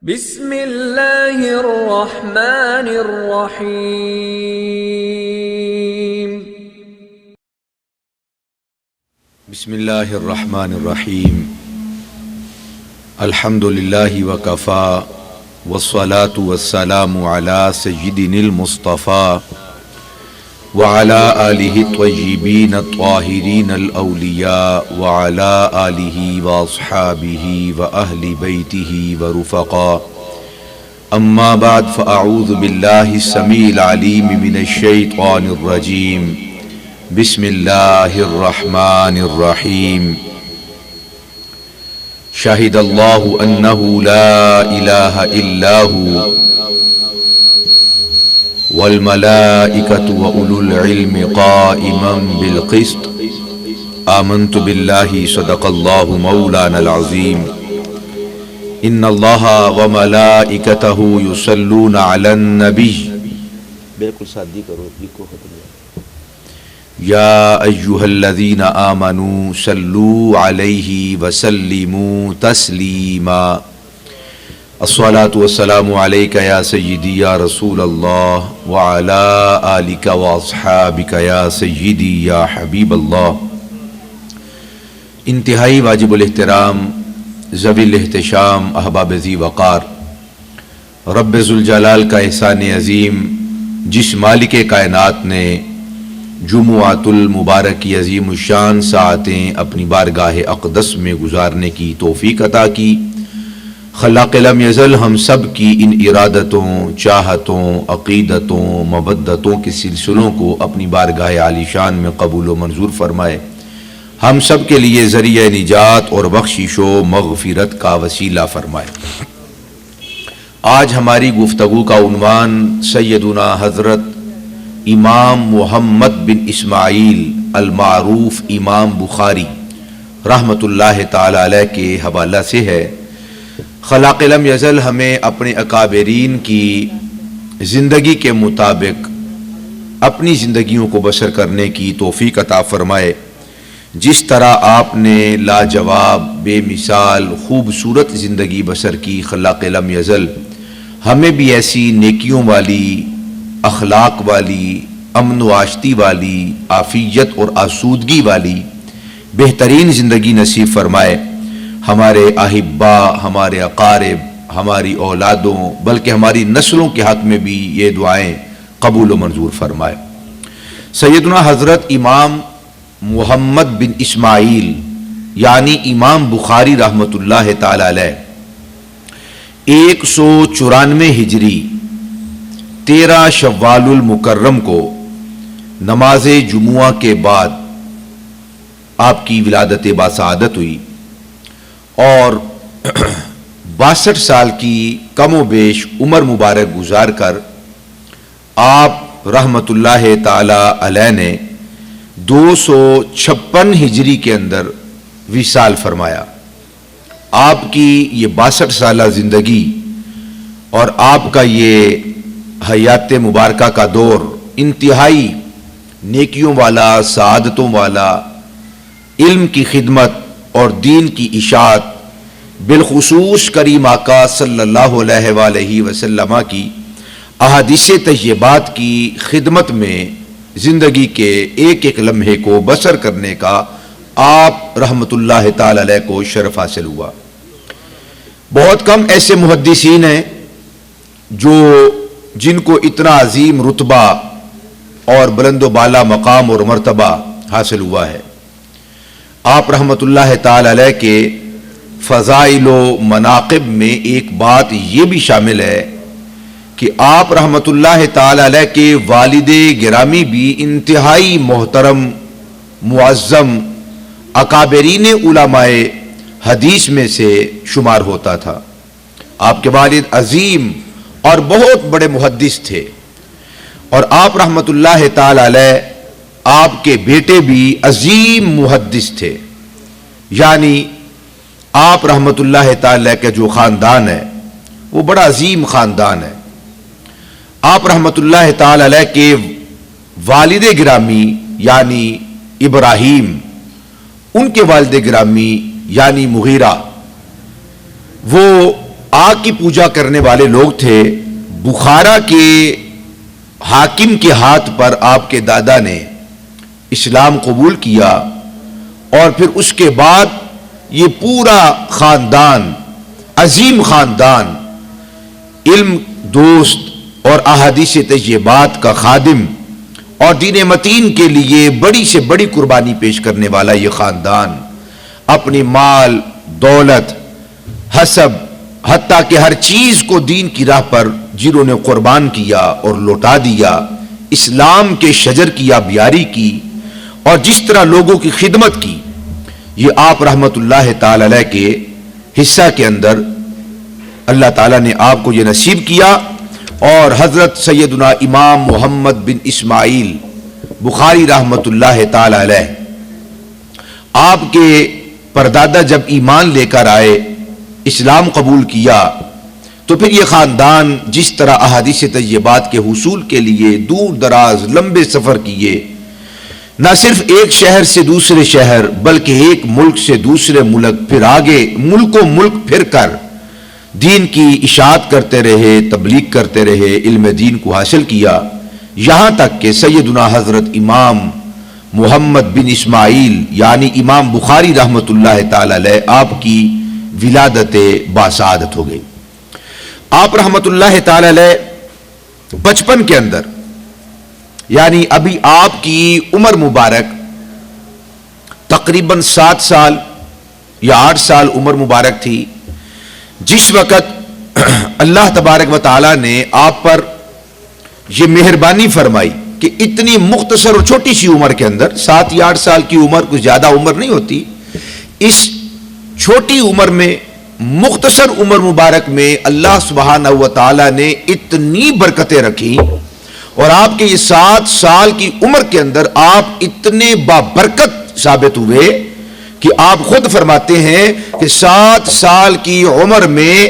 بسم اللہ الرحمن الرحیم بسم اللہ الرحمن الرحیم الحمد للہ وکفا والصلاة والسلام علی سیدنا المصطفیٰ وعلى آلہ الطیبین الطاہرین الاولیاء وعلى آلہ واصحابہ واہل بیتہ ورفقاء اما بعد فاعوذ باللہ السمیع العلیم من الشیطان الرجیم بسم اللہ الرحمن الرحیم شہد اللہ انہ لا الہ الا هو والملائکۃ وأولو العلم قائما بالقسط آمنت باللہ صدق اللہ مولانا العظیم ان اللہ وملائکتہ یصلون علی النبی بالکل سادی کرو لکھو ختم یا ایہا الذین آمنوا صلوا علیہ وسلموا تسلیما الصلاة والسلام علیک یا سیدی یا رسول اللہ وعلی آلک واصحابک یا سیدی یا حبیب اللہ۔ انتہائی واجب الاحترام ذوی الاحتشام احباب ذی وقار، رب ذوالجلال کا احسان عظیم جس مالک کائنات نے جمعۃ المبارک کی عظیم الشان ساعتیں اپنی بارگاہ اقدس میں گزارنے کی توفیق عطا کی، خلاق لم یزل ہم سب کی ان ارادتوں، چاہتوں، عقیدتوں، مودتوں کے سلسلوں کو اپنی بارگاہ عالی شان میں قبول و منظور فرمائے، ہم سب کے لیے ذریعہ نجات اور بخشش و مغفرت کا وسیلہ فرمائے۔ آج ہماری گفتگو کا عنوان سیدنا حضرت امام محمد بن اسماعیل المعروف امام بخاری رحمۃ اللہ تعالی علیہ کے حوالہ سے ہے۔ خلاق لم یزل ہمیں اپنے اکابرین کی زندگی کے مطابق اپنی زندگیوں کو بسر کرنے کی توفیق عطا فرمائے۔ جس طرح آپ نے لاجواب، بے مثال، خوبصورت زندگی بسر کی خلاق لم یزل ہمیں بھی ایسی نیکیوں والی، اخلاق والی، امن و آشتی والی، عافیت اور آسودگی والی بہترین زندگی نصیب فرمائے۔ ہمارے احبا، ہمارے اقارب، ہماری اولادوں بلکہ ہماری نسلوں کے حق میں بھی یہ دعائیں قبول و منظور فرمائے۔ سیدنا حضرت امام محمد بن اسماعیل یعنی امام بخاری رحمۃ اللہ تعالی علیہ 194 ہجری 13 شوال المکرم کو نماز جمعہ کے بعد آپ کی ولادت باسعادت ہوئی اور 62 سال کی کم و بیش عمر مبارک گزار کر آپ رحمۃ اللہ تعالی علیہ نے 256 ہجری کے اندر وصال فرمایا۔ آپ کی یہ 62 سالہ زندگی اور آپ کا یہ حیات مبارکہ کا دور انتہائی نیکیوں والا، سعادتوں والا، علم کی خدمت اور دین کی اشاعت، بالخصوص کریم آقا صلی اللہ علیہ وآلہ وسلم کی احادیث طیبات کی خدمت میں زندگی کے ایک ایک لمحے کو بسر کرنے کا آپ رحمت اللہ تعالی علیہ کو شرف حاصل ہوا۔ بہت کم ایسے محدثین ہیں جن کو اتنا عظیم رتبہ اور بلند و بالا مقام اور مرتبہ حاصل ہوا ہے۔ آپ رحمت اللہ تعالی علیہ کے فضائل و مناقب میں ایک بات یہ بھی شامل ہے کہ آپ رحمت اللہ تعالی علیہ کے والد گرامی بھی انتہائی محترم، معظم، اکابرین علماء حدیث میں سے شمار ہوتا تھا۔ آپ کے والد عظیم اور بہت بڑے محدث تھے، اور آپ رحمت اللہ تعالی علیہ آپ کے بیٹے بھی عظیم محدث تھے، یعنی آپ رحمت اللہ تعالی کا جو خاندان ہے وہ بڑا عظیم خاندان ہے۔ آپ رحمت اللہ تعالی علیہ کے والد گرامی یعنی ابراہیم، ان کے والد گرامی یعنی مغیرہ، وہ آگ کی پوجا کرنے والے لوگ تھے. بخارا کے حاکم کے ہاتھ پر آپ کے دادا نے اسلام قبول کیا اور پھر اس کے بعد یہ پورا خاندان، عظیم خاندان، علم دوست اور احادیث طیبات کا خادم اور دین متین کے لیے بڑی سے بڑی قربانی پیش کرنے والا یہ خاندان اپنی مال، دولت، حسب، حتیٰ کہ ہر چیز کو دین کی راہ پر جنہوں نے قربان کیا اور لوٹا دیا، اسلام کے شجر کی آبیاری کی اور جس طرح لوگوں کی خدمت کی، یہ آپ رحمت اللہ تعالی علیہ کے حصہ کے اندر اللہ تعالیٰ نے آپ کو یہ نصیب کیا. اور حضرت سیدنا امام محمد بن اسماعیل بخاری رحمت اللہ تعالی علیہ، آپ کے پردادا جب ایمان لے کر آئے، اسلام قبول کیا، تو پھر یہ خاندان جس طرح احادیث طیبات کے حصول کے لیے دور دراز لمبے سفر کیے، نہ صرف ایک شہر سے دوسرے شہر بلکہ ایک ملک سے دوسرے ملک، پھر آگے ملک و ملک پھر کر دین کی اشاعت کرتے رہے، تبلیغ کرتے رہے، علم دین کو حاصل کیا، یہاں تک کہ سیدنا حضرت امام محمد بن اسماعیل یعنی امام بخاری رحمت اللہ تعالی علیہ آپ کی ولادت باسعادت ہو گئی. آپ رحمت اللہ تعالی علیہ بچپن کے اندر، یعنی ابھی آپ کی عمر مبارک تقریباً 7 سال یا 8 سال عمر مبارک تھی، جس وقت اللہ تبارک و تعالی نے آپ پر یہ مہربانی فرمائی کہ اتنی مختصر اور چھوٹی سی عمر کے اندر، 7 یا 8 سال کی عمر کچھ زیادہ عمر نہیں ہوتی، اس چھوٹی عمر میں، مختصر عمر مبارک میں اللہ سبحانہ و تعالی نے اتنی برکتیں رکھی اور آپ کے یہ 7 سال کی عمر کے اندر آپ اتنے بابرکت ثابت ہوئے کہ آپ خود فرماتے ہیں کہ 7 سال کی عمر میں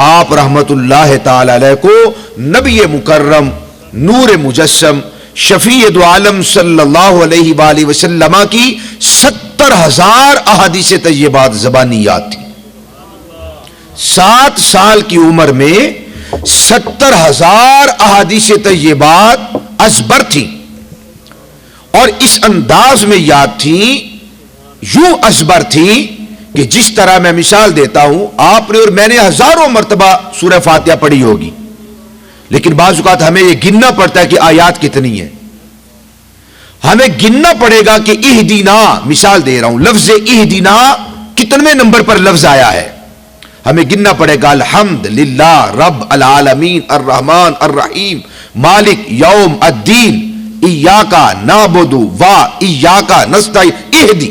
آپ رحمت اللہ تعالی علیہ کو نبی مکرم، نور مجسم، شفیع دو عالم صلی اللہ علیہ وآلہ وسلم کی 70,000 احادیث طیبات زبانی یاد تھی. 7 سال کی عمر میں 70,000 احادیث طیبات ازبر تھی اور اس انداز میں یاد تھی، یوں ازبر تھی کہ جس طرح میں مثال دیتا ہوں، آپ نے اور میں نے ہزاروں مرتبہ سورہ فاتحہ پڑھی ہوگی، لیکن بعض اوقات ہمیں یہ گننا پڑتا ہے کہ آیات کتنی ہیں. ہمیں گننا پڑے گا کہ اہدینا، مثال دے رہا ہوں، لفظ اہدینا کتنے نمبر پر لفظ آیا ہے. ہمیں گننا پڑے گا الحمد للہ رب العالمین الرحمن الرحیم مالک یوم الدین ایاکا نعبد و ایاکا نستعین اہدی.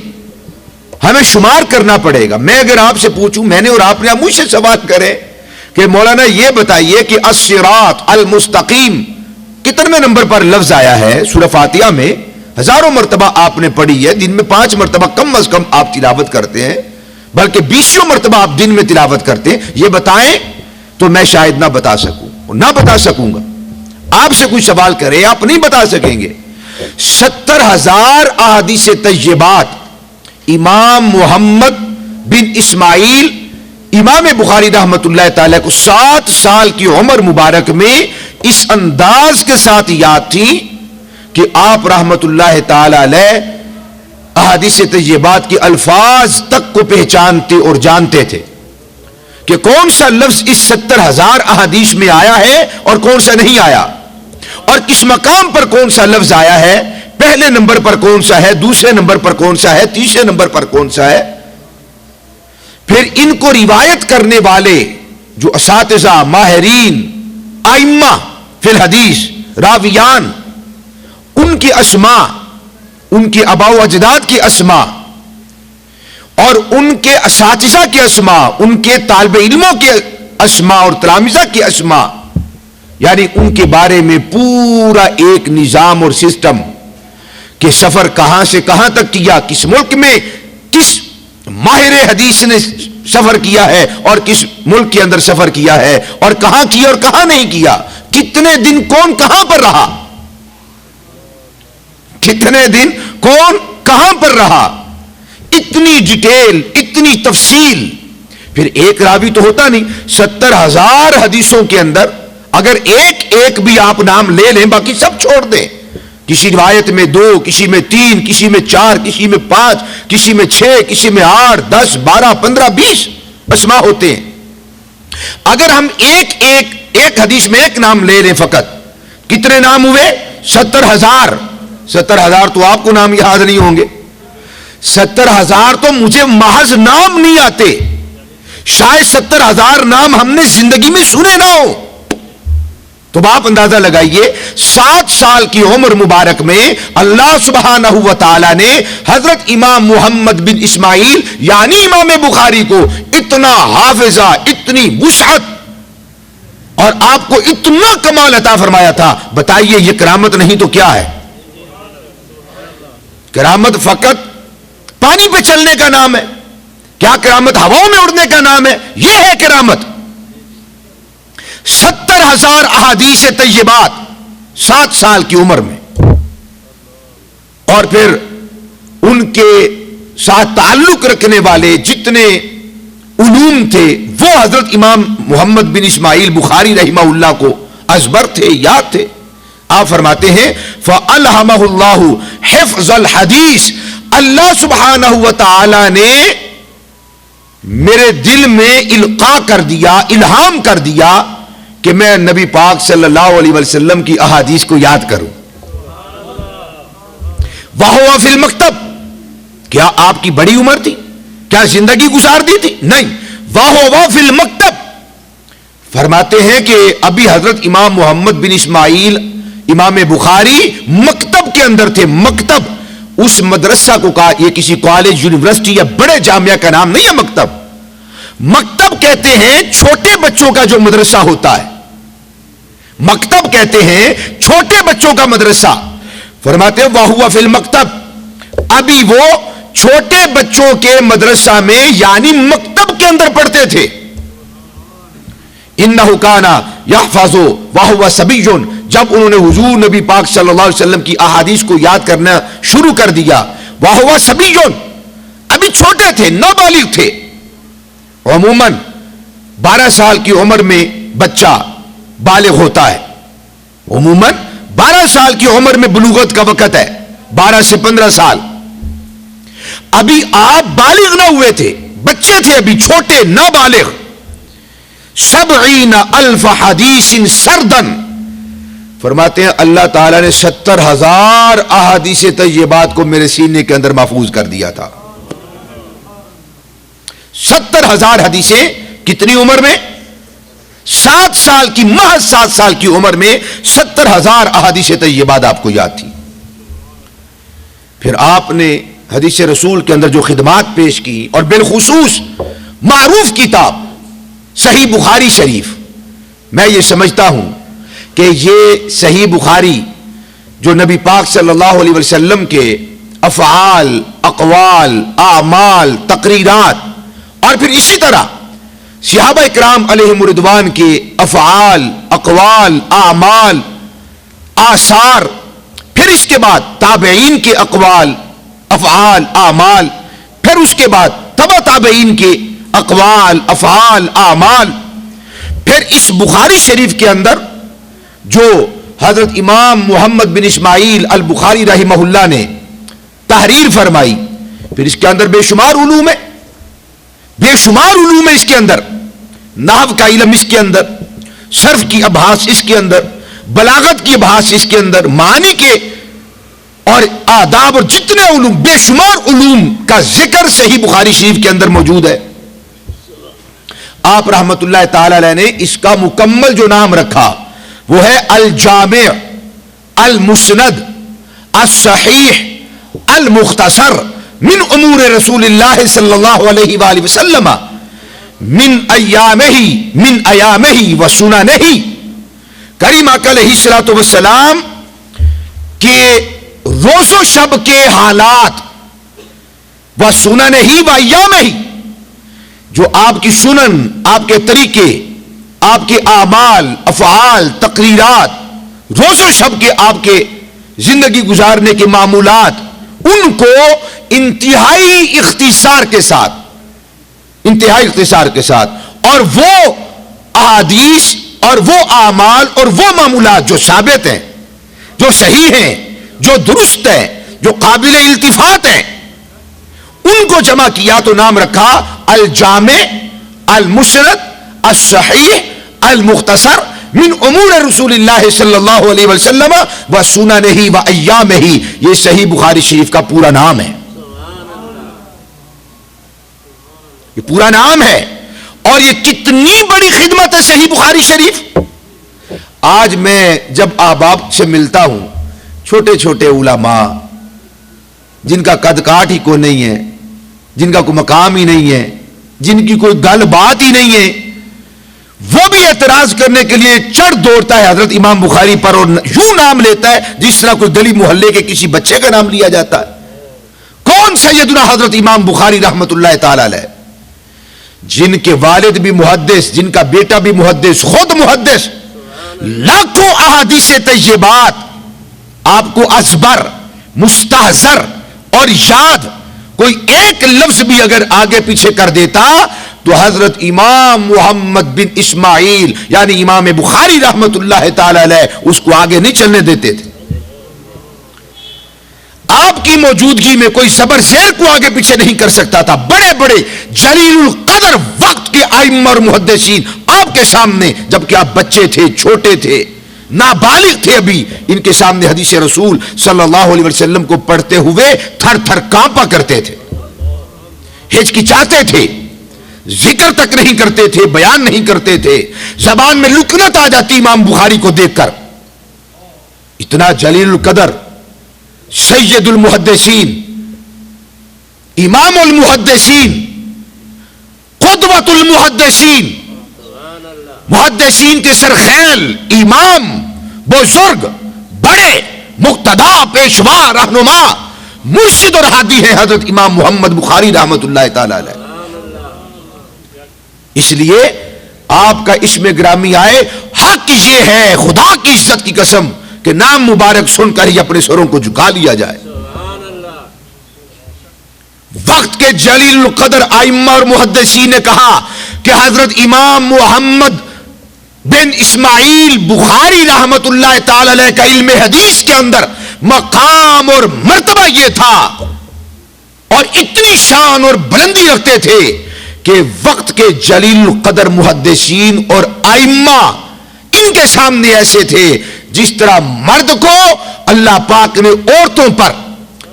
ہمیں شمار کرنا پڑے گا. میں اگر آپ سے پوچھوں، میں نے اور آپ نے مجھ سے سوال کرے کہ مولانا یہ بتائیے کہ الصراط المستقیم کتنے نمبر پر لفظ آیا ہے سورہ فاتحہ میں؟ ہزاروں مرتبہ آپ نے پڑھی ہے، دن میں 5 مرتبہ کم از کم آپ تلاوت کرتے ہیں، بلکہ 20 مرتبہ آپ دن میں تلاوت کرتے ہیں. یہ بتائیں تو میں شاید نہ بتا سکوں، نہ بتا سکوں گا. آپ سے کوئی سوال کرے آپ نہیں بتا سکیں گے. 70,000 احادیث طیبات امام محمد بن اسماعیل امام بخاری رحمت اللہ تعالی کو 7 سال کی عمر مبارک میں اس انداز کے ساتھ یاد تھی کہ آپ رحمت اللہ تعالی علیہ احادیث طیبات کے الفاظ تک کو پہچانتے اور جانتے تھے کہ کون سا لفظ اس 70,000 احادیث میں آیا ہے اور کون سا نہیں آیا، اور کس مقام پر کون سا لفظ آیا ہے، پہلے نمبر پر کون سا ہے، دوسرے نمبر پر کون سا ہے، تیسرے نمبر پر کون سا ہے. پھر ان کو روایت کرنے والے جو اساتذہ، ماہرین، ائمہ فی الحدیث، راویان، ان کی اسماء، ان کے آباء و اجداد کی اسماء اور ان کے اساتذہ کی اسماء، ان کے طالب علموں کے اسماء اور تلامذہ کی اسماء، یعنی ان کے بارے میں پورا ایک نظام اور سسٹم کہ سفر کہاں سے کہاں تک کیا، کس ملک میں کس ماہر حدیث نے سفر کیا ہے اور کس ملک کے اندر سفر کیا ہے، اور کہاں کیا اور کہاں نہیں کیا، کتنے دن کون کہاں پر رہا، کتنے دن کون کہاں پر رہا. اتنی ڈیٹیل، اتنی تفصیل پھر ایک راوی تو ہوتا نہیں، 70,000 حدیثوں کے اندر اگر ایک ایک بھی آپ نام لے لیں، باقی سب چھوڑ دیں، کسی روایت میں 2، کسی میں 3، کسی میں 4، کسی میں 5، کسی میں 6، کسی میں 8، 10، 12، 15، 20 اسماء ہوتے ہیں، اگر ہم ایک حدیث میں ایک نام لے لیں فقط، کتنے نام ہوئے؟ 70,000۔ 70,000 تو آپ کو نام یاد نہیں ہوں گے، 70,000 تو مجھے محض نام نہیں آتے، شاید 70,000 نام ہم نے زندگی میں سنے نہ ہو۔ تو آپ اندازہ لگائیے 7 سال کی عمر مبارک میں اللہ سبحانہ و تعالی نے حضرت امام محمد بن اسماعیل یعنی امام بخاری کو اتنا حافظہ، اتنی وسعت اور آپ کو اتنا کمال عطا فرمایا تھا۔ بتائیے یہ کرامت نہیں تو کیا ہے؟ کرامت فقط پانی پہ چلنے کا نام ہے؟ کیا کرامت ہواؤں میں اڑنے کا نام ہے؟ یہ ہے کرامت۔ 70,000 احادیث طیبات 7 سال کی عمر میں، اور پھر ان کے ساتھ تعلق رکھنے والے جتنے علوم تھے وہ حضرت امام محمد بن اسماعیل بخاری رحمہ اللہ کو ازبر تھے، یاد تھے۔ آپ فرماتے ہیں فَأَلْهَمَهُ اللَّهُ حِفْظَ الْحَدِيثِ، اللہ سبحانہ و تعالی نے میرے دل میں القاء کر دیا، الہام کر دیا کہ میں نبی پاک صلی اللہ علیہ وسلم کی احادیث کو یاد کروں۔ وَهُوَ فِي الْمَكْتَبِ، کیا آپ کی بڑی عمر تھی؟ کیا زندگی گزار دی تھی؟ نہیں، وَهُوَ فِي الْمَكْتَبِ، فرماتے ہیں کہ ابھی حضرت امام محمد بن اسماعیل امام بخاری مکتب کے اندر تھے۔ مکتب اس مدرسہ کو کہا، یہ کسی کالج، یونیورسٹی یا بڑے جامعہ کا نام نہیں ہے مکتب۔ مکتب کہتے ہیں چھوٹے بچوں کا جو مدرسہ ہوتا ہے، مکتب کہتے ہیں چھوٹے بچوں کا مدرسہ۔ فرماتے ہیں وَهُوَ فِي الْمَكْتَبِ، ابھی وہ چھوٹے بچوں کے مدرسہ میں یعنی مکتب کے اندر پڑھتے تھے۔ انہو کانا یحفظو وہو صبی، جب انہوں نے حضور نبی پاک صلی اللہ علیہ وسلم کی احادیث کو یاد کرنا شروع کر دیا، وہو صبی، ابھی چھوٹے تھے، نابالغ تھے۔ عموماً 12 سال کی عمر میں بچہ بالغ ہوتا ہے، عموماً 12 سال کی عمر میں بلوغت کا وقت ہے، 12 سے 15 سال۔ ابھی آپ بالغ نہ ہوئے تھے، بچے تھے ابھی، چھوٹے نابالغ۔ 70,000 حدیث سردن، فرماتے ہیں اللہ تعالیٰ نے 70,000 احادیث طیبات کو میرے سینے کے اندر محفوظ کر دیا تھا۔ 70,000 حدیثیں کتنی عمر میں؟ 7 سال کی، محض 7 سال کی عمر میں 70,000 احادیث طیبات آپ کو یاد تھی۔ پھر آپ نے حدیث رسول کے اندر جو خدمات پیش کی، اور بالخصوص معروف کتاب صحیح بخاری شریف، میں یہ سمجھتا ہوں کہ یہ صحیح بخاری جو نبی پاک صلی اللہ علیہ وسلم کے افعال، اقوال، اعمال، تقریرات، اور پھر اسی طرح صحابہ اکرام علیہم رضوان کے افعال، اقوال، اعمال، آثار، پھر اس کے بعد تابعین کے اقوال، افعال، اعمال، پھر اس کے بعد تبع تابعین کے اقوال، افعال، اعمال، پھر اس بخاری شریف کے اندر جو حضرت امام محمد بن اسماعیل البخاری رحمہ اللہ نے تحریر فرمائی، پھر اس کے اندر بے شمار علوم ہے، بے شمار علوم ہے اس کے اندر، نحو کا علم اس کے اندر، صرف کی ابحاث اس کے اندر، بلاغت کی ابحاث اس کے اندر، معانی کے اور آداب اور جتنے علوم، بے شمار علوم کا ذکر صحیح بخاری شریف کے اندر موجود ہے۔ آپ رحمت اللہ تعالی علیہ نے اس کا مکمل جو نام رکھا وہ ہے الجامع المسند الصحیح المختصر من امور رسول اللہ صلی اللہ علیہ وآلہ وسلم من ایامہ و سننہ، کریم آقا علیہ الصلوۃ والسلام کے روز و شب کے حالات و سننہ و ایامہ، جو آپ کی سنن، آپ کے طریقے، آپ کے اعمال، افعال، تقریرات، روز و شب کے آپ کے زندگی گزارنے کے معمولات، ان کو انتہائی اختصار کے ساتھ انتہائی اختصار کے ساتھ. اور وہ احادیث اور وہ اعمال اور وہ معمولات جو ثابت ہیں، جو صحیح ہیں، جو درست ہیں، جو قابل التفات ہیں، ان کو جمع کیا تو نام رکھا الجامع المسند الصحیح المختصر من امور رسول اللہ صلی اللہ علیہ وسلم و سننہ و ایامہ. یہ صحیح بخاری شریف کا پورا نام ہے، یہ پورا نام ہے. اور یہ کتنی بڑی خدمت ہے صحیح بخاری شریف. آج میں جب احباب سے ملتا ہوں، چھوٹے چھوٹے علماء جن کا قد کاٹ ہی کو نہیں ہے، جن کا کوئی مقام ہی نہیں ہے، جن کی کوئی گل بات ہی نہیں ہے، وہ بھی اعتراض کرنے کے لیے چڑھ دوڑتا ہے حضرت امام بخاری پر، اور یوں نام لیتا ہے جس طرح کوئی گلی محلے کے کسی بچے کا نام لیا جاتا ہے. کون سیدنا حضرت امام بخاری رحمت اللہ تعالی علیہ، جن کے والد بھی محدث، جن کا بیٹا بھی محدث، خود محدث، لاکھوں احادیث طیبات آپ کو ازبر، مستحضر اور یاد، کوئی ایک لفظ بھی اگر آگے پیچھے کر دیتا تو حضرت امام محمد بن اسماعیل یعنی امام بخاری رحمت اللہ تعالی علیہ اس کو آگے نہیں چلنے دیتے تھے. آپ کی موجودگی میں کوئی زبر زیر کو آگے پیچھے نہیں کر سکتا تھا. بڑے بڑے جلیل القدر وقت کے ائمہ اور محدثین آپ کے سامنے، جبکہ آپ بچے تھے، چھوٹے تھے، نابالغ تھے ابھی، ان کے سامنے حدیث رسول صلی اللہ علیہ وسلم کو پڑھتے ہوئے تھر تھر کانپا کرتے تھے، ہچکچاتے تھے، ذکر تک نہیں کرتے تھے، بیان نہیں کرتے تھے، زبان میں لکنت آ جاتی امام بخاری کو دیکھ کر. اتنا جلیل القدر سید المحدثین، امام المحدثین، قدوۃ المحدثین، محدثین کے سرخیل، امام، بزرگ، بڑے، مقتدا، پیشوا، رہنما، مرشد اور ہادی ہے حضرت امام محمد بخاری رحمت اللہ تعالی علیہ. اس لیے آپ کا اسم گرامی آئے، حق یہ ہے خدا کی عزت کی قسم کہ نام مبارک سن کر ہی اپنے سروں کو جھکا لیا جائے. وقت کے جلیل القدر ائمہ اور محدثین نے کہا کہ حضرت امام محمد بن اسماعیل بخاری رحمت اللہ تعالی علیہ کا علم حدیث کے اندر مقام اور مرتبہ یہ تھا اور اتنی شان اور بلندی رکھتے تھے کہ وقت کے جلیل القدر محدثین اور ائمہ ان کے سامنے ایسے تھے جس طرح مرد کو اللہ پاک نے عورتوں پر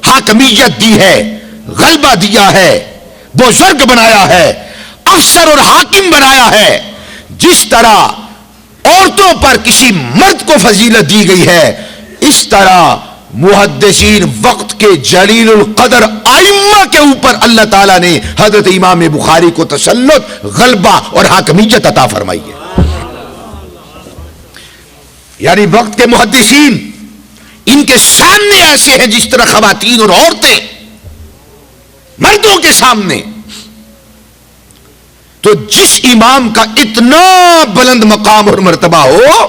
حاکمیت دی ہے، غلبہ دیا ہے، بزرگ بنایا ہے، افسر اور حاکم بنایا ہے، جس طرح عورتوں پر کسی مرد کو فضیلت دی گئی ہے، اس طرح محدثین وقت کے جلیل القدر ائمہ کے اوپر اللہ تعالیٰ نے حضرت امام بخاری کو تسلط، غلبہ اور حاکمیت عطا فرمائی ہے. یعنی وقت کے محدثین ان کے سامنے ایسے ہیں جس طرح خواتین اور عورتیں مردوں کے سامنے. تو جس امام کا اتنا بلند مقام اور مرتبہ ہو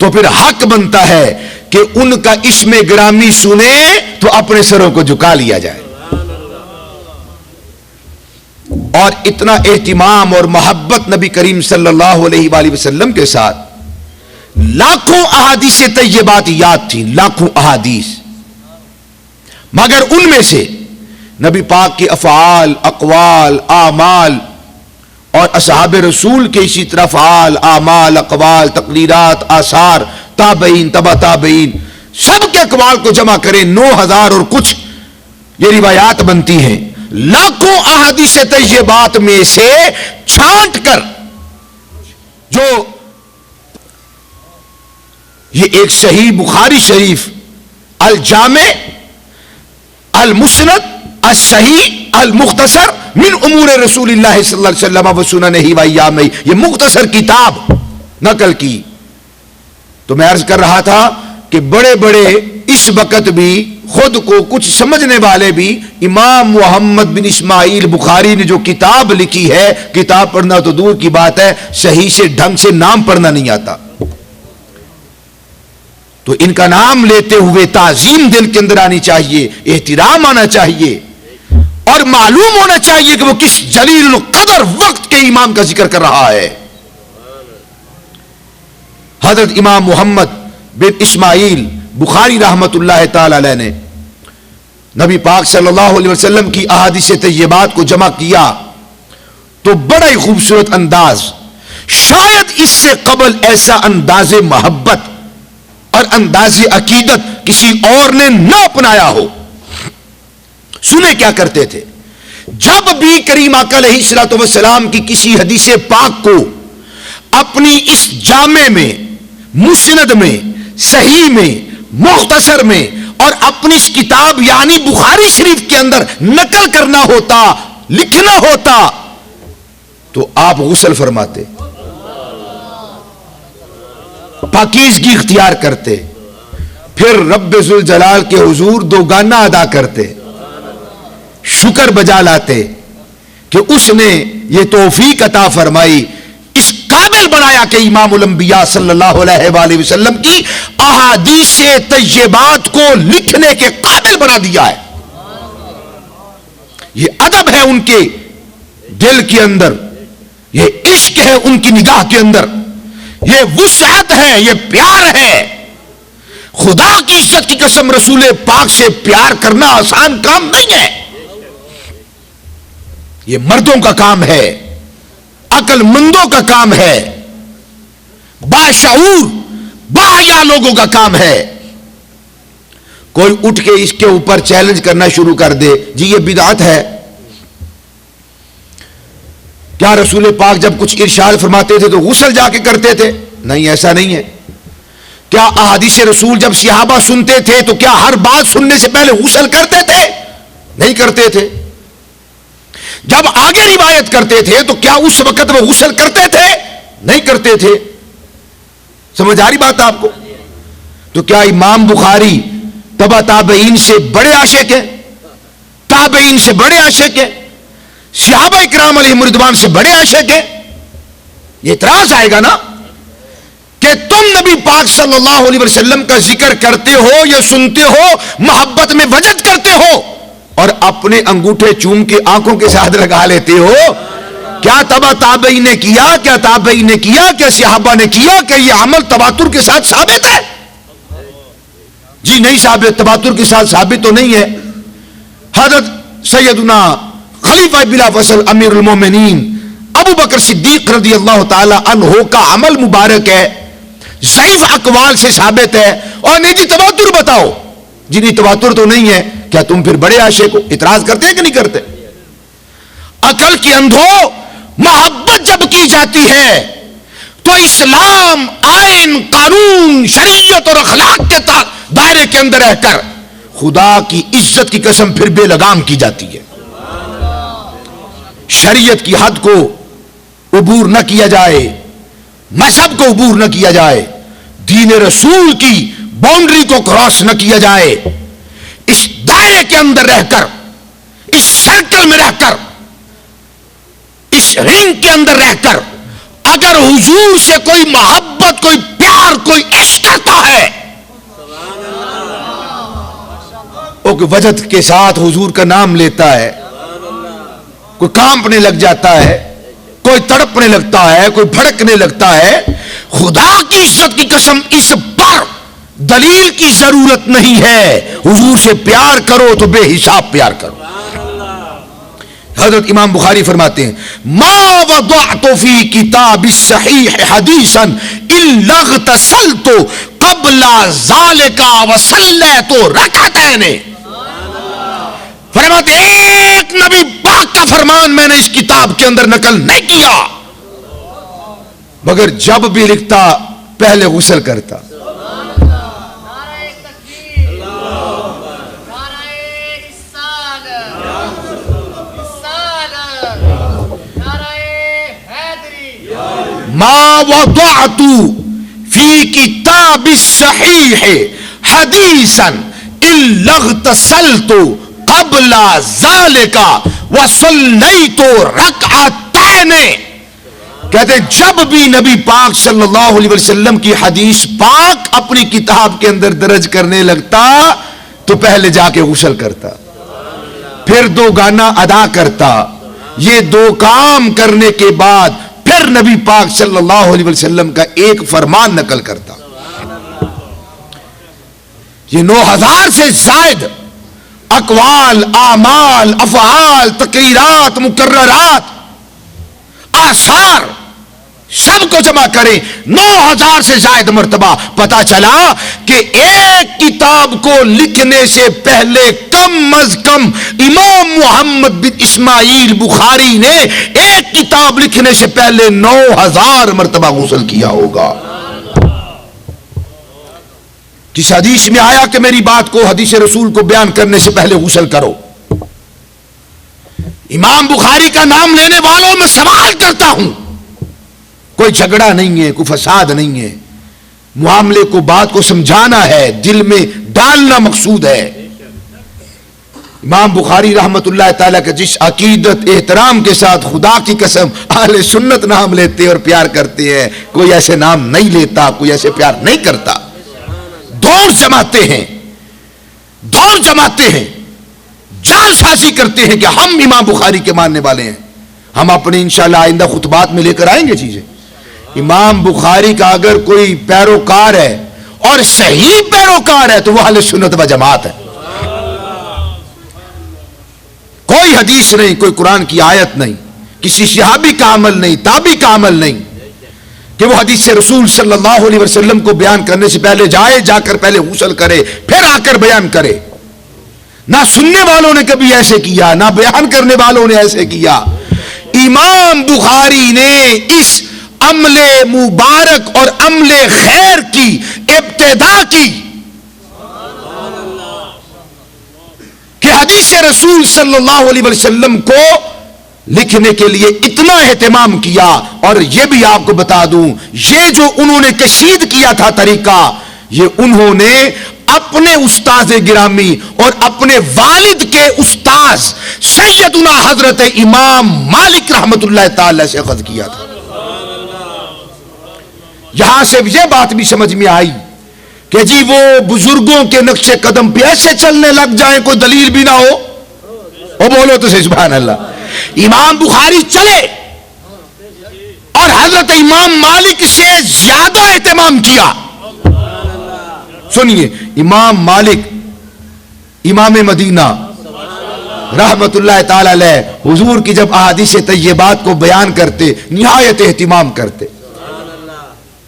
تو پھر حق بنتا ہے کہ ان کا اسم گرامی سنے تو اپنے سروں کو جھکا لیا جائے. اور اتنا اہتمام اور محبت نبی کریم صلی اللہ علیہ وآلہ وسلم کے ساتھ، لاکھوں احادیث طیبات یاد تھی، لاکھوں احادیث، مگر ان میں سے نبی پاک کے افعال، اقوال، اعمال اور اصحاب رسول کے اسی طرح افعال، اعمال، اقوال، تقریرات، آثار، تابعین، تبع تابعین، سب کے اقوال کو جمع کریں 9000 اور کچھ یہ روایات بنتی ہیں. لاکھوں احادیث طیبات میں سے چھانٹ کر جو یہ ایک صحیح بخاری شریف الجامع المسند الصحیح المختصر من امور رسول اللہ صلی اللہ علیہ وسلم و سننہ و ایامہ، یہ مختصر کتاب نقل کی. تو میں عرض کر رہا تھا کہ بڑے بڑے اس وقت بھی خود کو کچھ سمجھنے والے بھی امام محمد بن اسماعیل بخاری نے جو کتاب لکھی ہے، کتاب پڑھنا تو دور کی بات ہے، صحیح سے ڈھنگ سے نام پڑھنا نہیں آتا. تو ان کا نام لیتے ہوئے تعظیم دل کے اندر آنی چاہیے، احترام آنا چاہیے. اور معلوم ہونا چاہیے کہ وہ کس جلیل القدر وقت کے امام کا ذکر کر رہا ہے. حضرت امام محمد بن اسماعیل بخاری رحمت اللہ تعالی علیہ نے نبی پاک صلی اللہ علیہ وسلم کی احادیث طیبات کو جمع کیا تو بڑا ہی خوبصورت انداز، شاید اس سے قبل ایسا انداز محبت اور انداز عقیدت کسی اور نے نہ اپنایا ہو. سنے کیا کرتے تھے؟ جب بھی کریم آقا علیہ الصلوۃ والسلام کی کسی حدیث پاک کو اپنی اس جامع میں، مسند میں، صحیح میں، مختصر میں اور اپنی اس کتاب یعنی بخاری شریف کے اندر نقل کرنا ہوتا، لکھنا ہوتا، تو آپ غسل فرماتے، پاکیزگی اختیار کرتے، پھر رب ذوالجلال کے حضور دو گانا ادا کرتے، شکر بجا لاتے کہ اس نے یہ توفیق عطا فرمائی، اس قابل بنایا کہ امام الانبیاء صلی اللہ علیہ وآلہ وسلم کی احادیث طیبات کو لکھنے کے قابل بنا دیا ہے. یہ ادب ہے ان کے دل کے اندر، یہ عشق ہے ان کی نگاہ کے اندر، یہ وسعت ہے، یہ پیار ہے. خدا کی عزت کی قسم رسول پاک سے پیار کرنا آسان کام نہیں ہے. یہ مردوں کا کام ہے، عقل مندوں کا کام ہے، باشعور باحیا لوگوں کا کام ہے. کوئی اٹھ کے اس کے اوپر چیلنج کرنا شروع کر دے، جی یہ بدعت ہے. کیا رسول پاک جب کچھ ارشاد فرماتے تھے تو غسل جا کے کرتے تھے؟ نہیں، ایسا نہیں ہے. کیا احادیث رسول جب صحابہ سنتے تھے تو کیا ہر بات سننے سے پہلے غسل کرتے تھے؟ نہیں کرتے تھے. جب آگے روایت کرتے تھے تو کیا اس وقت وہ غسل کرتے تھے؟ نہیں کرتے تھے. سمجھ آ رہی بات آپ کو؟ تو کیا امام بخاری تبع تابعین سے بڑے عاشق ہیں؟ تابعین سے بڑے عاشق ہیں؟ صحابہ کرام علیہم رضوان سے بڑے عاشق ہیں؟ یہ اعتراض آئے گا نا کہ تم نبی پاک صلی اللہ علیہ وسلم کا ذکر کرتے ہو یا سنتے ہو، محبت میں وجد کرتے ہو اور اپنے انگوٹھے چوم کے آنکھوں کے ساتھ لگا لیتے ہو. کیا تبع تابعین نے کیا؟ کیا تابعین نے کیا؟ کیا صحابہ نے کیا؟ کہ یہ عمل تواتر کے ساتھ ثابت ہے؟ جی نہیں ثابت، تواتر کے ساتھ ثابت تو نہیں ہے. حضرت سیدنا خلیفہ بلا فصل امیر المومنین ابو بکر صدیق رضی اللہ تعالی عنہ کا عمل مبارک ہے، ضعیف اقوال سے ثابت ہے. اور نہیں جی تواتر بتاؤ، جی نہیں تواتر تو نہیں ہے. کیا تم پھر بڑے عاشق ہو؟ اعتراض کرتے ہیں کہ نہیں کرتے؟ عقل کے اندھو، محبت جب کی جاتی ہے تو اسلام، آئین، قانون، شریعت اور اخلاق کے دائرے کے اندر رہ کر خدا کی عزت کی قسم پھر بے لگام کی جاتی ہے. شریعت کی حد کو عبور نہ کیا جائے، مذہب کو عبور نہ کیا جائے، دین رسول کی باؤنڈری کو کراس نہ کیا جائے. اس دائرے کے اندر رہ کر، اس سرکل میں رہ کر، اس رنگ کے اندر رہ کر اگر حضور سے کوئی محبت، کوئی پیار، کوئی عشق کرتا ہے، وہ وجد کے ساتھ حضور کا نام لیتا ہے، کوئی کانپنے لگ جاتا ہے، کوئی تڑپنے لگتا ہے، کوئی بھڑکنے لگتا ہے، خدا کی عزت کی قسم اس پر دلیل کی ضرورت نہیں ہے. حضور سے پیار کرو تو بے حساب پیار کرو. حضرت امام بخاری فرماتے ہیں ما وضعت فی کتاب الصحیح حدیثا الا اغتسلت قبل ذلك وصلیت رکعتین. فرماتے ایک نبی پاک کا فرمان میں نے اس کتاب کے اندر نقل نہیں کیا مگر جب بھی لکھتا پہلے غسل کرتا. ما وضعت فی کتاب الصحیح حدیثا الا اغتسلت قبل ذلك وصلیت رکعتین. کہتے جب بھی نبی پاک صلی اللہ علیہ وسلم کی حدیث پاک اپنی کتاب کے اندر درج کرنے لگتا تو پہلے جا کے غسل کرتا، پھر 2 گانا ادا کرتا. یہ 2 کام کرنے کے بعد پھر نبی پاک صلی اللہ علیہ وسلم کا ایک فرمان نقل کرتا. یہ 9000 سے زائد اقوال، اعمال، افعال، تقریرات، مقررات، آثار سب کو جمع کریں 9000 سے زائد مرتبہ. پتا چلا کہ ایک کتاب کو لکھنے سے پہلے کم از کم امام محمد بن اسماعیل بخاری نے ایک کتاب لکھنے سے پہلے 9000 مرتبہ غسل کیا ہوگا. کس حدیث میں آیا کہ میری بات کو، حدیث رسول کو بیان کرنے سے پہلے غسل کرو؟ امام بخاری کا نام لینے والوں میں سوال کرتا ہوں، کوئی جھگڑا نہیں ہے، کوئی فساد نہیں ہے، معاملے کو، بات کو سمجھانا ہے، دل میں ڈالنا مقصود ہے. امام بخاری رحمت اللہ تعالیٰ کا جس عقیدت احترام کے ساتھ خدا کی قسم اہل سنت نام لیتے اور پیار کرتے ہیں، کوئی ایسے نام نہیں لیتا، کوئی ایسے پیار نہیں کرتا. دور جماتے ہیں، جال سازی کرتے ہیں کہ ہم امام بخاری کے ماننے والے ہیں. ہم اپنے انشاءاللہ آئندہ خطبات میں لے کر آئیں گے چیزیں. امام بخاری کا اگر کوئی پیروکار ہے اور صحیح پیروکار ہے تو وہ اہل سنت و جماعت ہے. کوئی حدیث نہیں، کوئی قرآن کی آیت نہیں، کسی صحابی کا عمل نہیں، تابعی کا عمل نہیں کہ وہ حدیث رسول صلی اللہ علیہ وسلم کو بیان کرنے سے پہلے جا کر پہلے غسل کرے پھر آ کر بیان کرے. نہ سننے والوں نے کبھی ایسے کیا، نہ بیان کرنے والوں نے ایسے کیا. امام بخاری نے اس عمل مبارک اور عمل خیر کی ابتدا کی کہ حدیث رسول صلی اللہ علیہ وسلم کو لکھنے کے لیے اتنا اہتمام کیا. اور یہ بھی آپ کو بتا دوں، یہ جو انہوں نے کشید کیا تھا طریقہ، یہ انہوں نے اپنے استاد گرامی اور اپنے والد کے استاذ سیدنا حضرت امام مالک رحمت اللہ تعالی سے اخذ کیا تھا. یہاں سے یہ بات بھی سمجھ میں آئی کہ جی وہ بزرگوں کے نقش قدم پہ ایسے چلنے لگ جائیں کوئی دلیل بھی نہ ہو. وہ بولو تو صحیح سبحان اللہ. امام بخاری چلے اور حضرت امام مالک سے زیادہ اہتمام کیا. سنیے، امام مالک امام مدینہ رحمت اللہ تعالی علیہ حضور کی جب احادیث طیبات کو بیان کرتے نہایت اہتمام کرتے،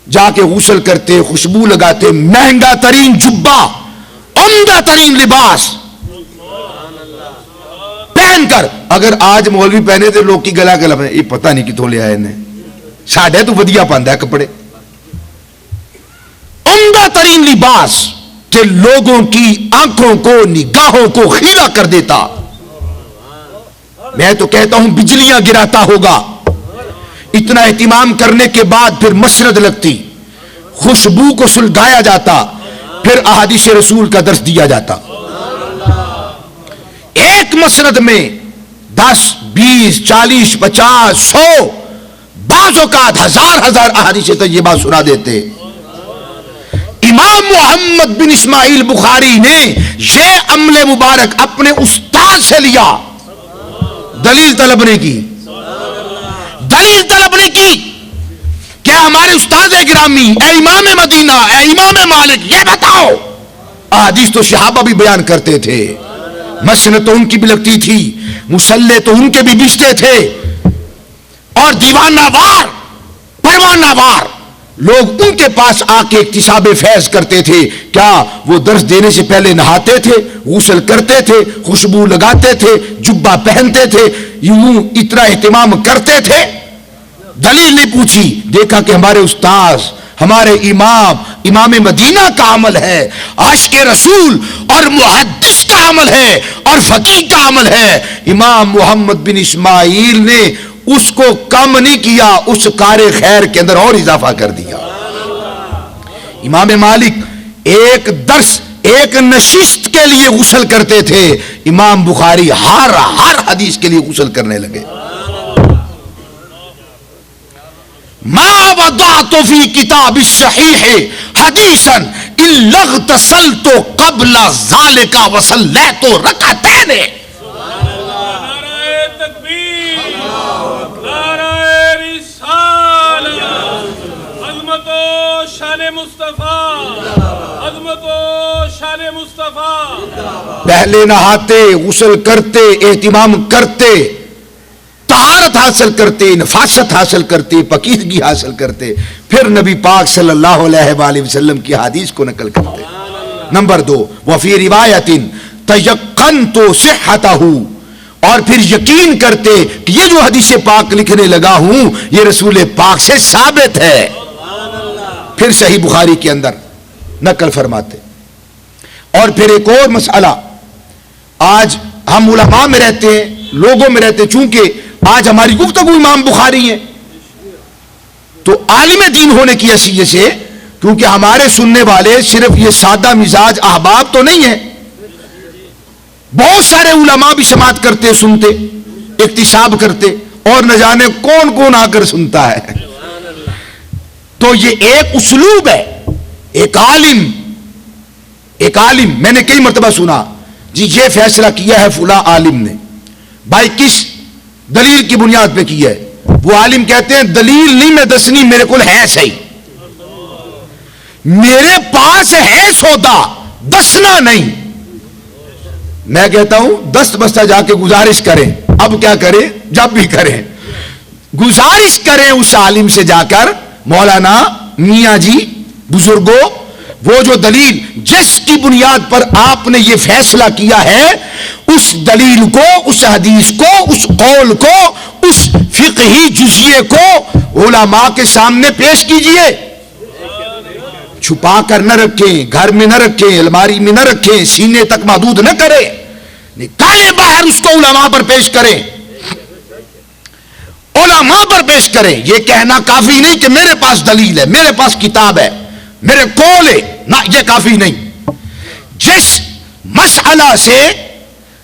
جا کے غسل کرتے، خوشبو لگاتے، مہنگا ترین جبہ، عمدہ ترین لباس پہن کر. اگر آج مولوی پہنے تھے لوگ کی گلا یہ پتہ نہیں کتوں لے آئے نے، ساڑھے تو ودیا پاندا ہے کپڑے. عمدہ ترین لباس کہ لوگوں کی آنکھوں کو، نگاہوں کو خیرہ کر دیتا. میں تو کہتا ہوں بجلیاں گراتا ہوگا. اتنا اہتمام کرنے کے بعد پھر مسند لگتی، خوشبو کو سلگایا جاتا، پھر احادیث رسول کا درس دیا جاتا. ایک مسند میں 10 20 40 50 100 بعض اوقات ہزار احادیث طیبہ سنا دیتے. امام محمد بن اسماعیل بخاری نے یہ عمل مبارک اپنے استاد سے لیا. دلیل طلب نے کی کہ ہمارے استاد گرامی، اے امام مدینہ، اے امام مالک، یہ بتاؤ. احادیث تو صحابہ بھی بیان کرتے تھے، مسند تو ان کی بھی لگتی تھی، مصلے تو ان کے بھی بچتے تھے، اور دیوانہ وار پروانہ وار لوگ ان کے پاس آ کے اکتساب فیض کرتے تھے. کیا وہ درس دینے سے پہلے نہاتے تھے، غسل کرتے تھے، خوشبو لگاتے تھے، جبہ پہنتے تھے، یوں اتنا اہتمام کرتے تھے؟ دلیل نہیں پوچھی، دیکھا کہ ہمارے استاذ، ہمارے امام مدینہ کا عمل ہے، عاشق رسول اور محدث کا عمل ہے اور فقیہ کا عمل ہے. امام محمد بن اسماعیل نے اس کو کم نہیں کیا، اس کار خیر کے اندر اور اضافہ کر دیا. امام مالک ایک درس، ایک نشست کے لیے غسل کرتے تھے، امام بخاری ہر حدیث کے لیے غسل کرنے لگے. ما وضعت فی کتاب الصحیح حدیثا الا اغتسلت قبل ذلك وصلیت رکعتین. شان مصطفیٰ، عظمت و شان مصطفیٰ. پہلے نہاتے، غسل کرتے، اہتمام کرتے، طہارت حاصل کرتے، نفاست حاصل کرتے، پاکیزگی حاصل کرتے، پھر نبی پاک صلی اللہ علیہ وآلہ وسلم کی حدیث کو نقل کرتے. نمبر 2، وفی روایت تیقنت صحتہ، اور پھر یقین کرتے کہ یہ جو حدیث پاک لکھنے لگا ہوں یہ رسول پاک سے ثابت ہے. پھر صحیح بخاری کے اندر نقل فرماتے. اور پھر ایک اور مسئلہ، آج ہم علماء میں رہتے ہیں، لوگوں میں رہتے ہیں، چونکہ آج ہماری گفتگو امام بخاری ہے تو عالم دین ہونے کی حیثیت سے، کیونکہ ہمارے سننے والے صرف یہ سادہ مزاج احباب تو نہیں ہیں، بہت سارے علماء بھی سماعت کرتے، سنتے، اکتساب کرتے، اور نہ جانے کون کون آ کر سنتا ہے. تو یہ ایک اسلوب ہے. ایک عالم میں نے کئی مرتبہ سنا، جی یہ فیصلہ کیا ہے فلاں عالم نے، بھائی کس دلیل کی بنیاد پہ کیا ہے؟ وہ عالم کہتے ہیں دلیل نہیں میں دسنی، میرے کو ہے صحیح، میرے پاس ہے سودا، دسنا نہیں. میں کہتا ہوں دست بستہ جا کے گزارش کریں. اب کیا کریں؟ جب بھی کریں گزارش کریں اس عالم سے جا کر، مولانا، میاں جی، بزرگوں، وہ جو دلیل جس کی بنیاد پر آپ نے یہ فیصلہ کیا ہے، اس دلیل کو، اس حدیث کو، اس قول کو، اس فقہی جزیے کو علماء کے سامنے پیش کیجئے. چھپا کر نہ رکھیں، گھر میں نہ رکھیں، الماری میں نہ رکھیں، سینے تک محدود نہ کریں، نکالیں باہر، اس کو علماء پر پیش کریں، علماء پر پیش کریں. یہ کہنا کافی نہیں کہ میرے پاس دلیل ہے، میرے پاس کتاب ہے، میرے قول ہے، نہ، یہ کافی نہیں. جس مسئلہ سے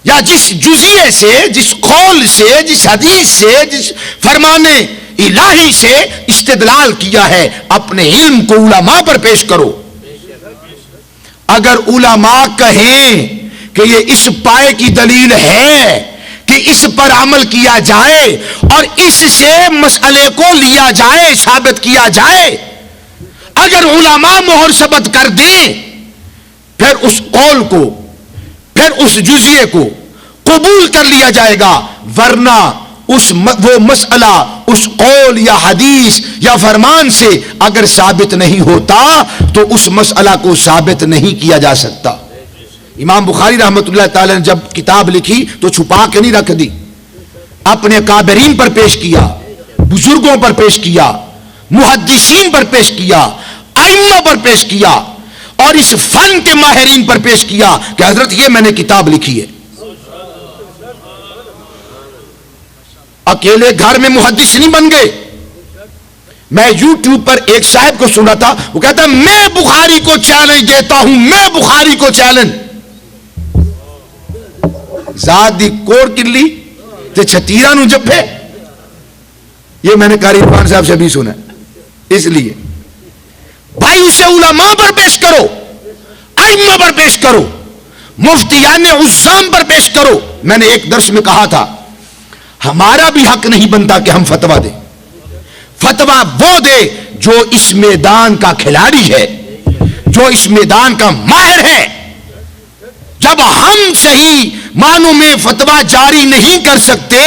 یا جس جزیے سے، جس قول سے، جس حدیث سے، جس فرمانے الہی سے استدلال کیا ہے، اپنے علم کو علماء پر پیش کرو. اگر علماء کہیں کہ یہ اس پائے کی دلیل ہے کہ اس پر عمل کیا جائے اور اس سے مسئلے کو لیا جائے، ثابت کیا جائے، اگر علماء مہر ثبت کر دیں، پھر اس قول کو، پھر اس جزیے کو قبول کر لیا جائے گا. ورنہ وہ مسئلہ اس قول یا حدیث یا فرمان سے اگر ثابت نہیں ہوتا تو اس مسئلہ کو ثابت نہیں کیا جا سکتا. امام بخاری رحمۃ اللہ تعالی نے جب کتاب لکھی تو چھپا کے نہیں رکھ دی، اپنے کابرین پر پیش کیا، بزرگوں پر پیش کیا، محدثین پر پیش کیا، ائمہ پر پیش کیا، اور اس فن کے ماہرین پر پیش کیا کہ حضرت یہ میں نے کتاب لکھی ہے. اکیلے گھر میں محدث نہیں بن گئے. میں یوٹیوب پر ایک صاحب کو سنا تھا، وہ کہتا میں بخاری کو چیلنج دیتا ہوں، میں بخاری کو چیلنج. ذات دی کوڑ کلی تے چھتیرا نو جبے. یہ میں نے قاری عرفان صاحب سے بھی سنا. اس لیے بھائی اسے علماء پر پیش کرو، ائمہ پر پیش کرو، مفتیان عظام پر پیش کرو. میں نے ایک درس میں کہا تھا ہمارا بھی حق نہیں بنتا کہ ہم فتویٰ دیں. فتویٰ وہ دے جو اس میدان کا کھلاڑی ہے، جو اس میدان کا ماہر ہے. جب ہم صحیح معنوں میں فتویٰ جاری نہیں کر سکتے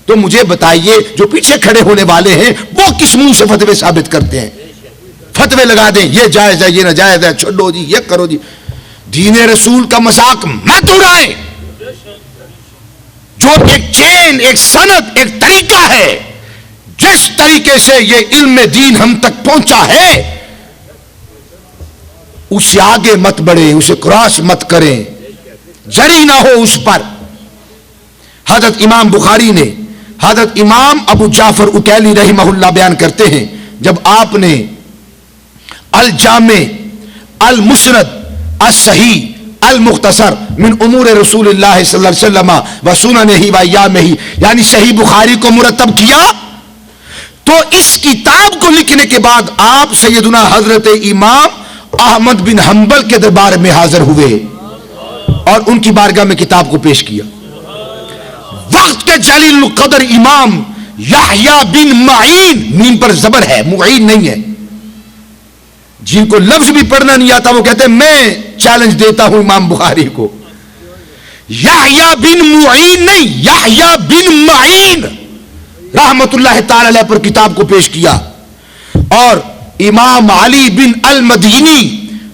تو مجھے بتائیے جو پیچھے کھڑے ہونے والے ہیں وہ کس منہ سے فتوے ثابت کرتے ہیں؟ فتوے لگا دیں یہ جائز ہے، یہ ناجائز ہے، چھوڑو جی، یہ کرو جی. دین رسول کا مذاق مت اڑائیں. جو ایک چین، ایک سند، ایک طریقہ ہے، جس طریقے سے یہ علم دین ہم تک پہنچا ہے اسے آگے مت بڑھیں، اسے کراس مت کریں، جری نہ ہو اس پر. حضرت امام بخاری نے، حضرت امام ابو جعفر اکیلی رحمہ اللہ بیان کرتے ہیں جب آپ نے الجامع المسند الصحیح المختصر من امور رسول اللہ صلی اللہ علیہ وسلم و سننہ و ایامہ، یعنی صحیح بخاری کو مرتب کیا، تو اس کتاب کو لکھنے کے بعد آپ سیدنا حضرت امام احمد بن حنبل کے دربار میں حاضر ہوئے اور ان کی بارگاہ میں کتاب کو پیش کیا. وقت کے جلیل القدر امام یحییٰ بن معین، میم پر زبر ہے، معین نہیں ہے، جن کو لفظ بھی پڑھنا نہیں آتا وہ کہتے ہیں میں چیلنج دیتا ہوں امام بخاری کو. یحییٰ بن معین نہیں، یحییٰ بن معین رحمت اللہ تعالی علیہ پر کتاب کو پیش کیا، اور امام علی بن المدینی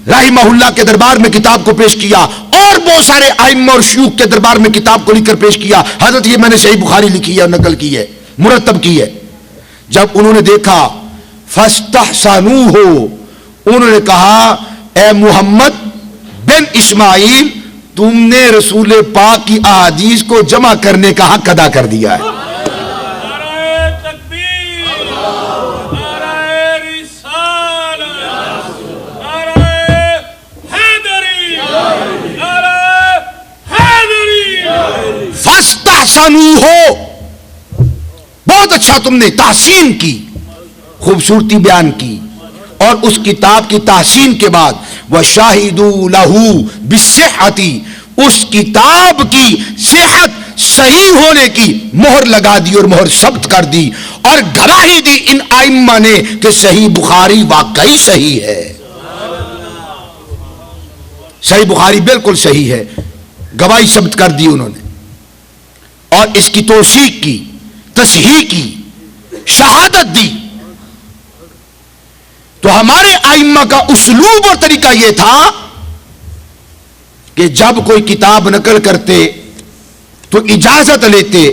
رحمہ اللہ کے دربار میں کتاب کو پیش کیا، اور بہت سارے ائمہ اور شیوخ کے دربار میں کتاب کو لکھ کر پیش کیا. حضرت یہ میں نے صحیح بخاری لکھی ہے اور نقل کی ہے، مرتب کی ہے. جب انہوں نے دیکھا فاستحسنوہ، انہوں نے کہا اے محمد بن اسماعیل تم نے رسول پاک کی احادیث کو جمع کرنے کا حق ادا کر دیا ہے. نعرہ تکبیر، نعرہ رسالت، نعرہ حیدری، نعرہ حیدری. فاستحسنوہ، بہت اچھا تم نے تحسین کی، خوبصورتی بیان کی. اور اس کتاب کی تحسین کے بعد وَشَاهِدُوا لَهُ بِالصِّحَّةِ، اس کتاب کی صحت صحیح ہونے کی مہر لگا دی اور مہر ثبت کر دی، اور گواہی دی ان ائمہ نے کہ صحیح بخاری واقعی صحیح ہے، صحیح بخاری بالکل صحیح ہے. گواہی ثبت کر دی انہوں نے، اور اس کی توثیق کی، تصحیح کی، شہادت دی. تو ہمارے ائمہ کا اسلوب اور طریقہ یہ تھا کہ جب کوئی کتاب نقل کرتے تو اجازت لیتے،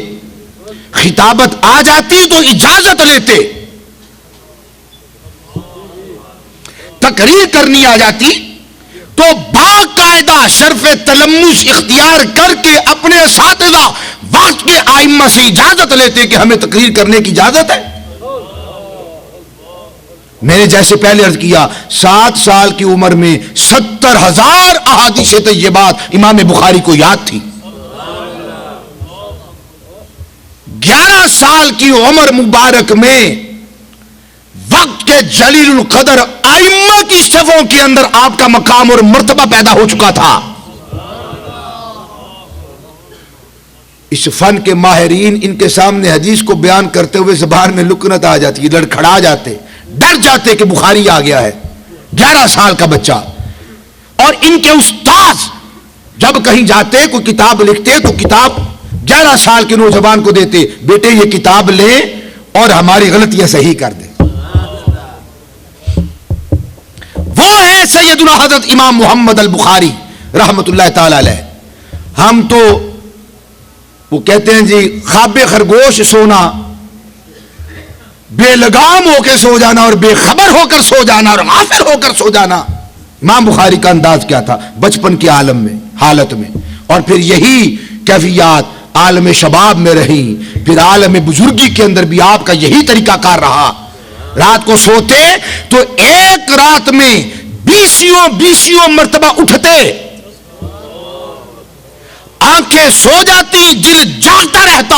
خطابت آ جاتی تو اجازت لیتے، تقریر کرنی آ جاتی تو باقاعدہ شرف تلمس اختیار کر کے اپنے اساتذہ وقت کے ائمہ سے اجازت لیتے کہ ہمیں تقریر کرنے کی اجازت ہے. میں نے جیسے پہلے عرض کیا 7 سال کی عمر میں 70,000 احادیث طیبات امام بخاری کو یاد تھی. 11 سال کی عمر مبارک میں وقت کے جلیل القدر ائمہ کی صفوں کے اندر آپ کا مقام اور مرتبہ پیدا ہو چکا تھا. اس فن کے ماہرین ان کے سامنے حدیث کو بیان کرتے ہوئے زبان میں لکنت آ جاتی، لڑکھڑا جاتے، ڈر جاتے کہ بخاری آ گیا ہے. 11 سال کا بچہ. اور ان کے استاذ جب کہیں جاتے کوئی کتاب لکھتے تو کتاب 11 سال کے نوجوان کو دیتے، بیٹے یہ کتاب لیں اور ہماری غلطیاں صحیح کر دیں. وہ ہے سیدنا حضرت امام محمد البخاری رحمت اللہ تعالی علیہ. ہم تو وہ کہتے ہیں جی خواب خرگوش سونا، بے لگام ہو کے سو جانا اور بے خبر ہو کر سو جانا اور غافل ہو کر سو جانا. امام بخاری کا انداز کیا تھا بچپن کے عالم میں، حالت میں، اور پھر یہی کیفیات عالم شباب میں رہی، پھر عالم بزرگی کے اندر بھی آپ کا یہی طریقہ کار رہا. رات کو سوتے تو ایک رات میں 20 مرتبہ اٹھتے، آنکھیں سو جاتی، دل جاگتا رہتا،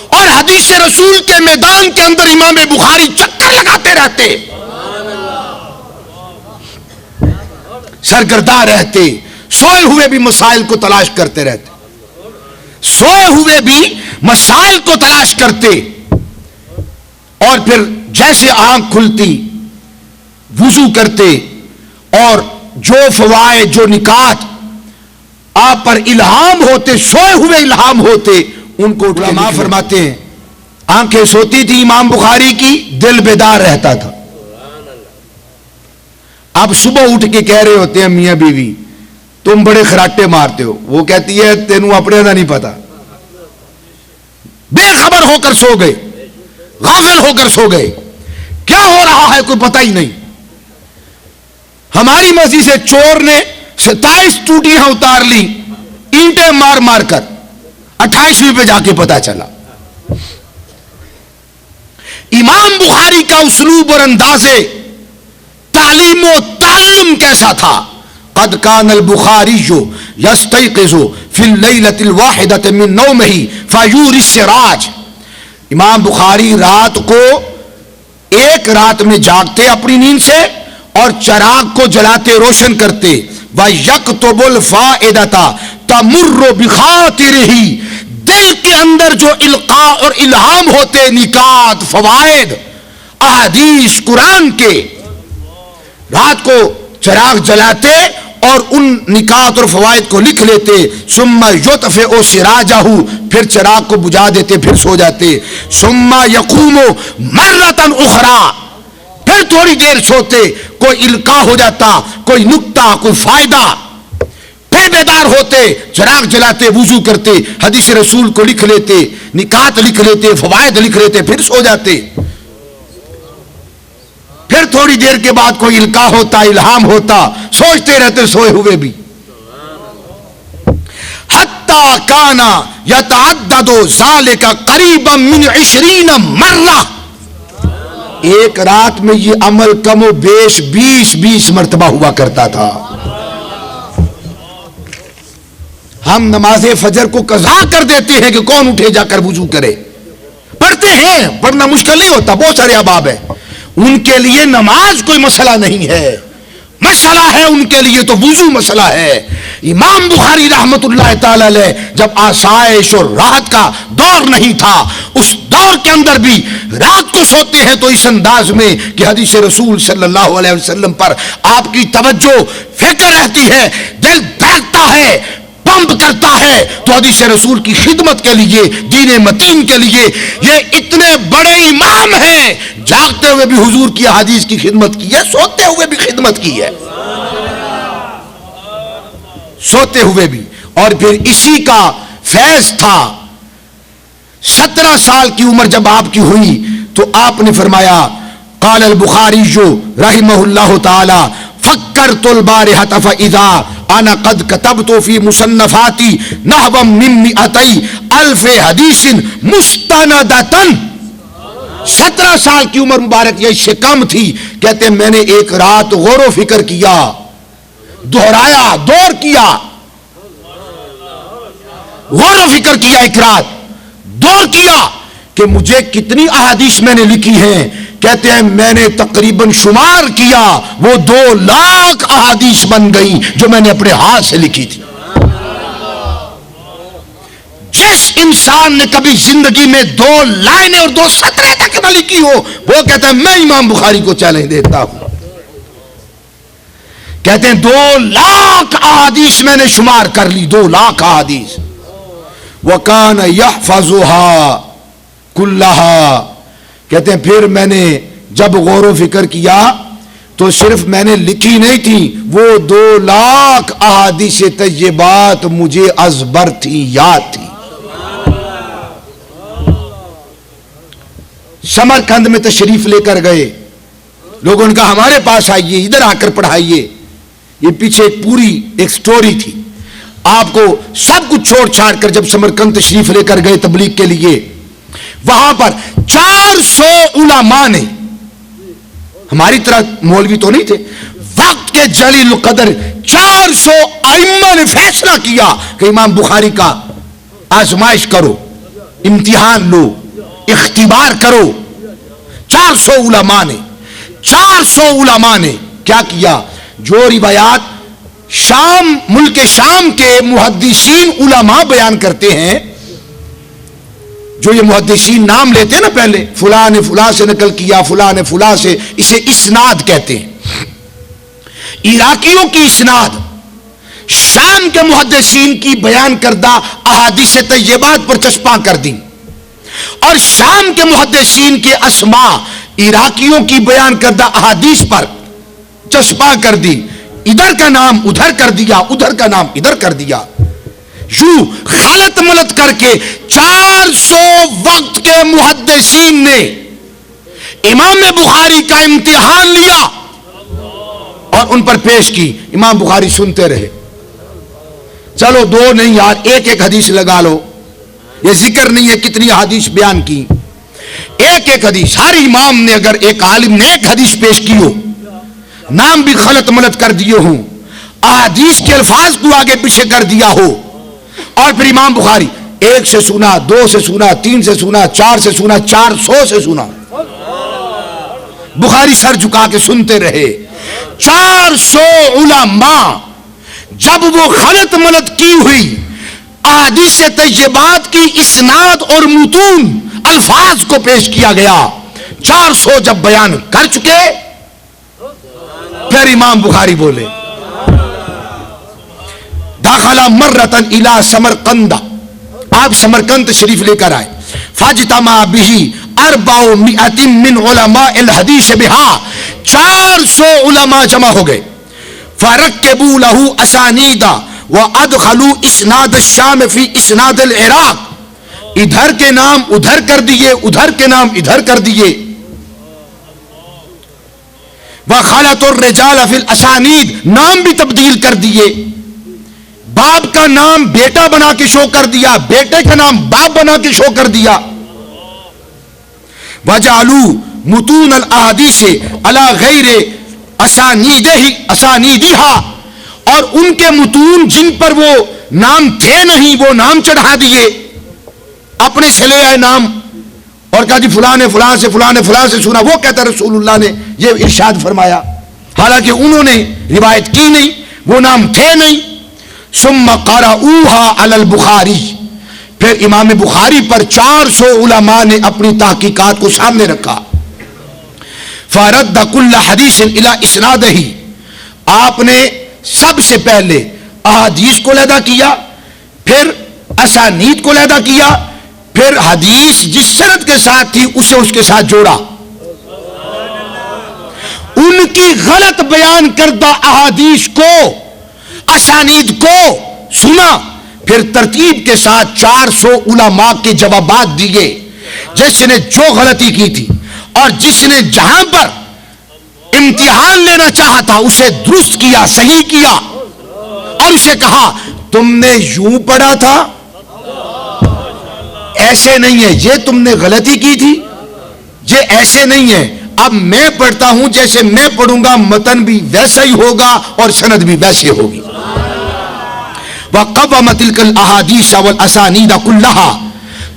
اور حدیث رسول کے میدان کے اندر امام بخاری چکر لگاتے رہتے، سرگرداں رہتے، سوئے ہوئے بھی مسائل کو تلاش کرتے رہتے، سوئے ہوئے بھی مسائل کو تلاش کرتے. اور پھر جیسے آنکھ کھلتی وضو کرتے، اور جو فوائد، جو نکات آپ پر الہام ہوتے، سوئے ہوئے الہام ہوتے، ان کو علماء فرماتے ہیں آنکھیں سوتی تھی امام بخاری کی، دل بیدار رہتا تھا. اب صبح اٹھ کے کہہ رہے ہوتے ہیں میاں بیوی تم بڑے خراٹے مارتے ہو، وہ کہتی ہے تینوں اپنے کا نہیں پتا. بے خبر ہو کر سو گئے، غافل ہو کر سو گئے، کیا ہو رہا ہے کوئی پتہ ہی نہیں. ہماری مرضی سے چور نے 27 ٹوٹیاں اتار لی اینٹیں مار مار کر، 28ویں پہ جا کے پتا چلا. امام بخاری کا اسلوب اور انداز تعلیم و تعلم کیسا تھا. قد کان البخاری یستیقظ فی اللیلۃ الواحدۃ من نومہ فیوری السراج. امام بخاری رات کو ایک رات میں جاگتے اپنی نیند سے اور چراغ کو جلاتے، روشن کرتے. وَيَكْتُبُ الْفَائِدَةَ تَمُرُّ بِخَاطِرِهِ، دل کے اندر جو القاء اور الہام ہوتے، نکات، فوائد، احادیث قرآن کے، رات کو چراغ جلاتے اور ان نکات اور فوائد کو لکھ لیتے. ثم یطفئ سراجہ، پھر چراغ کو بجھا دیتے، پھر سو جاتے. ثم یقوم مرۃ اخرى، پھر تھوڑی دیر سوتے، کوئی القاء ہو جاتا، کوئی نکتہ، کوئی فائدہ، پھر بیدار ہوتے، چراغ جلاتے، وضو کرتے، حدیث رسول کو لکھ لیتے، نکات لکھ لیتے، فوائد لکھ لیتے، پھر سو جاتے. پھر تھوڑی دیر کے بعد کوئی القاء ہوتا، الہام ہوتا، سوچتے رہتے سوئے ہوئے بھی. حتی کان یتعدد ذالک قریبا من 20 مرہ، ایک رات میں یہ عمل کم و بیش 20 مرتبہ ہوا کرتا تھا. ہم نماز فجر کو قضا کر دیتے ہیں کہ کون اٹھے جا کر وضو کرے. پڑھتے ہیں، پڑھنا مشکل نہیں ہوتا، بہت سارے احباب ہیں ان کے لیے نماز کوئی مسئلہ نہیں ہے، مسئلہ ہے ان کے لیے تو وضو مسئلہ ہے. امام بخاری رحمت اللہ تعالی علیہ جب آسائش اور راحت کا دور نہیں تھا، اس دور کے اندر بھی رات کو سوتے ہیں تو اس انداز میں کہ حدیث رسول صلی اللہ علیہ وسلم پر آپ کی توجہ فکر رہتی ہے، دل دھڑکتا ہے، پمپ کرتا ہے. تو حدیث رسول کی خدمت کے لیے، دین متین کے لیے، یہ اتنے بڑے امام ہیں، جاگتے ہوئے بھی حضور کی حدیث کی خدمت کی ہے، سوتے ہوئے بھی خدمت کی ہے، سوتے ہوئے بھی. اور پھر اسی کا فیض تھا. 17 سال کی عمر جب آپ کی ہوئی تو آپ نے فرمایا، قال البخاری رحمہ اللہ تعالی، فکرت البارحۃ فاذا انا قد کتبت فی مصنفاتی نحو من 200,000 حدیث مستندۃ. 17 سال کی عمر مبارک یہ سے کم تھی. کہتے ہیں میں نے ایک رات غور و فکر کیا، دہرایا، دور کیا، غور و فکر کیا، ایک رات دور کیا کہ مجھے کتنی احادیث میں نے لکھی ہیں. کہتے ہیں میں نے تقریباً شمار کیا، وہ 2 لاکھ احادیث بن گئی جو میں نے اپنے ہاتھ سے لکھی تھی. جس انسان نے کبھی زندگی میں 2 لائنیں اور 2 سطریں تک نہ لکھی ہو، وہ کہتا ہے میں امام بخاری کو چیلنج دیتا ہوں. کہتے ہیں 2 لاکھ احادیث میں نے شمار کر لی، 2 لاکھ احادیث. وَكَانَ يَحْفَظُهَا كُلَّهَا. کہتے ہیں پھر میں نے جب غور و فکر کیا تو صرف میں نے لکھی نہیں تھی، وہ 2 لاکھ احادیث طیبات مجھے ازبر تھی، یاد تھی. سمرقند میں تشریف لے کر گئے، لوگوں نے کہا ہمارے پاس آئیے، ادھر آ کر پڑھائیے. یہ پیچھے ایک پوری ایک سٹوری تھی. آپ کو سب کچھ چھوڑ چھاڑ کر جب سمرقند تشریف لے کر گئے تبلیغ کے لیے، وہاں پر 400 علماء نے، ہماری طرح مولوی تو نہیں تھے، وقت کے جلیل القدر 400 ائمہ نے فیصلہ کیا کہ امام بخاری کا آزمائش کرو، امتحان لو، اختبار کرو. 400 علماء نے کیا کیا؟ جو روایات ملک شام کے محدثین علماء بیان کرتے ہیں، جو یہ محدثین نام لیتے ہیں نا پہلے، فلاں نے فلاں سے نقل کیا، فلاں نے فلاں سے، اسے اسناد کہتے ہیں. عراقیوں کی اسناد شام کے محدثین کی بیان کردہ احادیث طیبات پر چسپاں کر دی، اور شام کے محدثین کے اسماء عراقیوں کی بیان کردہ احادیث پر چسپاں کر دی. ادھر کا نام ادھر کر دیا، ادھر کا نام ادھر کر دیا. یوں خلط ملط کر کے 400 وقت کے محدثین نے امام بخاری کا امتحان لیا اور ان پر پیش کی. امام بخاری سنتے رہے. چلو 2 نہیں یار، ایک حدیث لگا لو، یہ ذکر نہیں ہے کتنی حدیث بیان کی، ایک حدیث. ہر امام نے اگر ایک عالم نے ایک حدیث پیش کی ہو، نام بھی خلط ملط کر دیے ہوں، احادیث کے الفاظ کو آگے پیچھے کر دیا ہو، اور پھر امام بخاری 1 سے سنا، 2 سے سنا، 3 سے سنا، 4 سے سنا، 400 سے سنا. بخاری سر جھکا کے سنتے رہے. 400 علماء جب وہ خلط ملط کی ہوئی احادیث طیبات کی اسناد اور متون الفاظ کو پیش کیا گیا، 400 جب بیان کر چکے، پھر امام بخاری بولے داخلہ مرتن الى سمرقند، آپ سمرقند شریف لے کر آئے، فاجتمع به 400 من علماء الحدیث بها، 400 علماء جمع ہو گئے، فرکبوا له اسانید وادخلوا اسناد الشام فی اسناد العراق، ادھر کے نام ادھر کر دیے، ادھر کے نام ادھر کر دیے، وخلطوا الرجال فی الاسانید، نام بھی تبدیل کر دیے، باپ کا نام بیٹا بنا کے شو کر دیا، بیٹے کا نام باپ بنا کے شو کر دیا، وجعلوا متون الاحادیث علی غیر اسانیدها، اور ان کے متون جن پر وہ نام تھے نہیں وہ نام چڑھا دیے، اپنے سے لے آئے نام اور کہا جی فلاں نے فلاں سے فلاں نے فلاں سے سنا، وہ کہتا رسول اللہ نے یہ ارشاد فرمایا، حالانکہ انہوں نے روایت کی نہیں، وہ نام تھے نہیں۔ ثم قرؤوها علی البخاری، پھر امام بخاری پر 400 علماء نے اپنی تحقیقات کو سامنے رکھا، فرد کل حدیث الی اسنادہ، آپ نے سب سے پہلے احادیث کو علیحدہ کیا، پھر اسانید کو علیحدہ کیا، پھر حدیث جس سند کے ساتھ تھی اسے اس کے ساتھ جوڑا، ان کی غلط بیان کردہ احادیث کو اسانید کو سنا، پھر ترتیب کے ساتھ 400 علماء کے جوابات دیے، جس نے جو غلطی کی تھی اور جس نے جہاں پر امتحان لینا چاہا تھا اسے درست کیا، صحیح کیا، اور اسے کہا تم نے یوں پڑھا تھا، ایسے نہیں ہے، یہ تم نے غلطی کی تھی، یہ ایسے نہیں ہے، اب میں پڑھتا ہوں جیسے میں پڑھوں گا، متن بھی ویسا ہی ہوگا اور سند بھی ویسے ہوگی۔ وَقَوَّمَ تِلْكَ الْأَحَادِيثَ وَالْأَسَانِيدَ كُلَّهَا،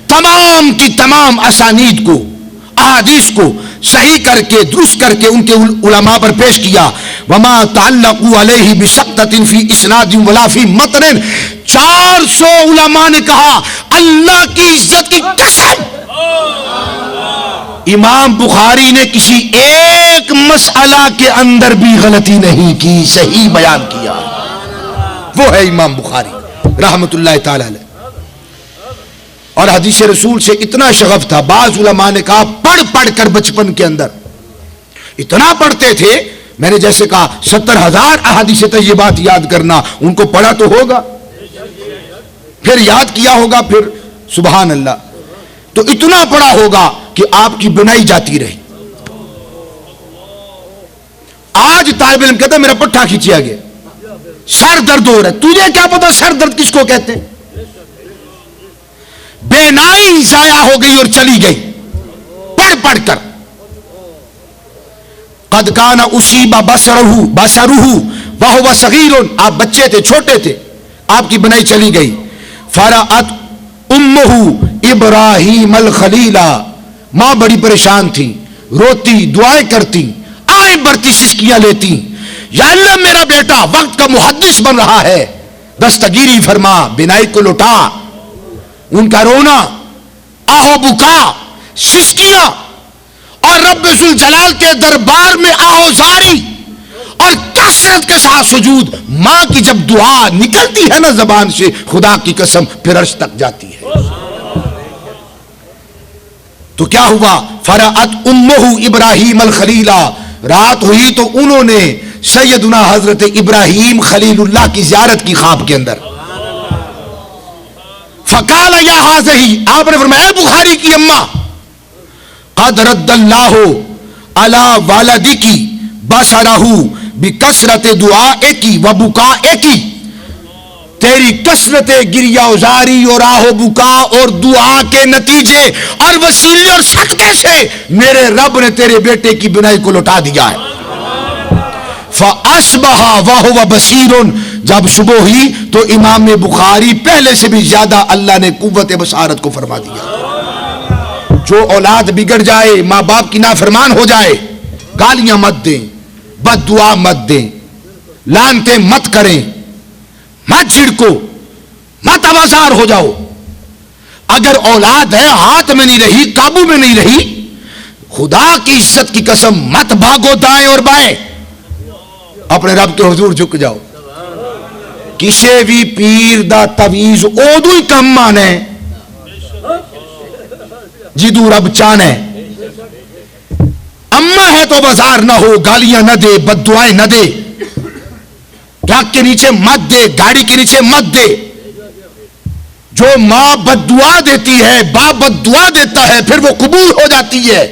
تمام کی تمام اسانید کو احادیث کو صحیح کر کے درست کر کے ان کے علماء پر پیش کیا۔ وَمَا تَعَلَّقُوا عَلَيْهِ بِسَقْطَةٍ فِي إِسْنَادٍ وَلَا فِي مَتْنٍ، 400 علماء نے کہا اللہ کی عزت کی قسم امام بخاری نے کسی ایک مسئلہ کے اندر بھی غلطی نہیں کی، صحیح بیان کیا، وہ ہے امام بخاری رحمت اللہ تعالی علیہ۔ اور حدیث رسول سے اتنا شغف تھا، بعض علماء نے کہا پڑھ پڑھ کر بچپن کے اندر اتنا پڑھتے تھے، میں نے جیسے کہا 70,000 احادیث طیبات یاد کرنا، ان کو پڑھا تو ہوگا، پھر یاد کیا ہوگا، پھر سبحان اللہ، تو اتنا پڑھا ہوگا کہ آپ کی بنائی جاتی رہی۔ آج طالب علم کہتا ہے میرا پٹھا کھینچیا گیا، سر درد ہو رہا ہے، تجھے کیا پتا سر درد کس کو کہتے ہیں؟ بینائی ضائع ہو گئی اور چلی گئی پڑھ پڑھ کر۔ قد کان اصیب بصرہ وہو صغیر، آپ بچے تھے، چھوٹے تھے، آپ کی بنائی چلی گئی۔ فرأت امہ ابراہیم الخلیلہ، ماں بڑی پریشان تھی، روتی، دعائیں کرتی، آئیں برتی سسکیاں لیتی، یا اللہ میرا بیٹا وقت کا محدث بن رہا ہے، دستگیری فرما، بینائی کو لوٹا۔ ان کا رونا، آہو بکا، سسکیاں، اور رب ذوالجلال کے دربار میں آہو زاری اور کثرت کے ساتھ سجود۔ ماں کی جب دعا نکلتی ہے نا زبان سے، خدا کی قسم پھر عرش تک جاتی ہے۔ تو کیا ہوا؟ فرأت امہ ابراہیم الخلیلہ، رات ہوئی تو انہوں نے سیدنا حضرت ابراہیم خلیل اللہ کی زیارت کی خواب کے اندر۔ فقال یا حاضہی، آپ نے فرمایا اے بخاری کی اماں، قد رد اللہ علی والدکی بصرہ بکثرت دعائکی و بکائکی، تیری کثرت گریہ ازاری اور آہ و بکا اور دعا کے نتیجے اور وسیلے اور صدقے سے میرے رب نے تیرے بیٹے کی بنائی کو لوٹا دیا ہے۔ فَأَصْبَحَ وَهُوَ بَصِيرٌ، جب صبح ہوئی تو امام بخاری پہلے سے بھی زیادہ اللہ نے قوت بصارت کو فرما دیا۔ جو اولاد بگڑ جائے، ماں باپ کی نافرمان ہو جائے، گالیاں مت دیں، بد دعا مت دیں، لعنتیں مت کریں، مت چھڑکو، مت آوازار ہو جاؤ۔ اگر اولاد ہے ہاتھ میں نہیں رہی، قابو میں نہیں رہی، خدا کی عزت کی قسم مت بھاگو دائیں اور بائیں، اپنے رب کے حضور جھک جاؤ. کسے بھی پیر دا تویز اودو ہی کم مانے جدو رب چانے. اما ہے تو بازار نہ ہو، گالیاں نہ دے، بد دعائیں نہ دے، ٹرک کے نیچے مت دے، گاڑی کے نیچے مت دے. جو ماں بد دعا دیتی ہے، باپ بد دعا دیتا ہے، پھر وہ قبول ہو جاتی ہے.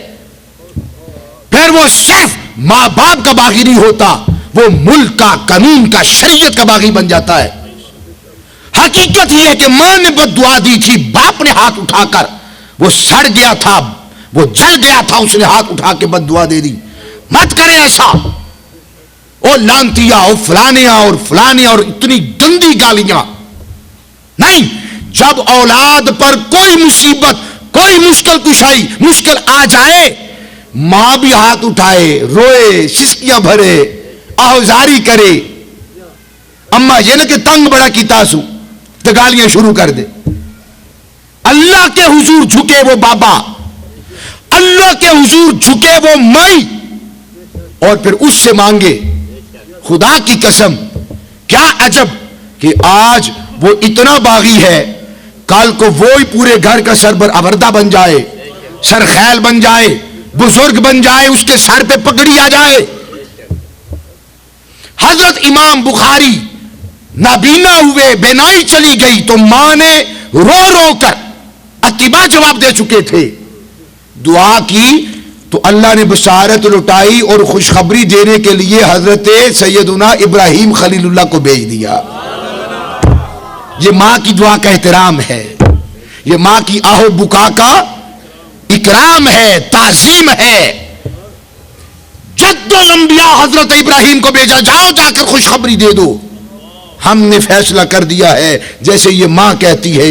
پھر وہ صرف ماں باپ کا باغی نہیں ہوتا، وہ ملک کا، قانون کا، شریعت کا باغی بن جاتا ہے. حقیقت یہ ہے کہ ماں نے بد دعا دی تھی، باپ نے ہاتھ اٹھا کر، وہ سڑ گیا تھا، وہ جل گیا تھا، اس نے ہاتھ اٹھا کے بد دعا دے دی. مت کرے ایسا. او لانتیا، او فلانیا اور فلانیا، اور اتنی گندی گالیاں نہیں. جب اولاد پر کوئی مصیبت، کوئی مشکل کشائی، مشکل آ جائے، ماں بھی ہاتھ اٹھائے، روئے، سسکیاں بھرے، آہوزاری کرے. اما یہ نہ کہ تنگ بڑا کی تاسو تو گالیاں شروع کر دے. اللہ کے حضور جھکے وہ بابا، اللہ کے حضور جھکے وہ مائی، اور پھر اس سے مانگے. خدا کی قسم کیا عجب کہ آج وہ اتنا باغی ہے، کل کو وہی پورے گھر کا سربر آوردہ بن جائے، سرخیل بن جائے، بزرگ بن جائے، اس کے سر پہ پگڑی آ جائے. حضرت امام بخاری نابینا ہوئے، بینائی چلی گئی تو ماں نے رو رو کر اتباع جواب دے چکے تھے. دعا کی تو اللہ نے بشارت لٹائی اور خوشخبری دینے کے لیے حضرت سیدنا ابراہیم خلیل اللہ کو بھیج دیا. یہ ماں کی دعا کا احترام ہے، یہ ماں کی آہو بکا کا اکرام ہے، تعظیم ہے. جد الانبیاء حضرت ابراہیم کو بھیجا، جاؤ جا کر خوشخبری دے دو. ہم نے فیصلہ کر دیا ہے جیسے یہ ماں کہتی ہے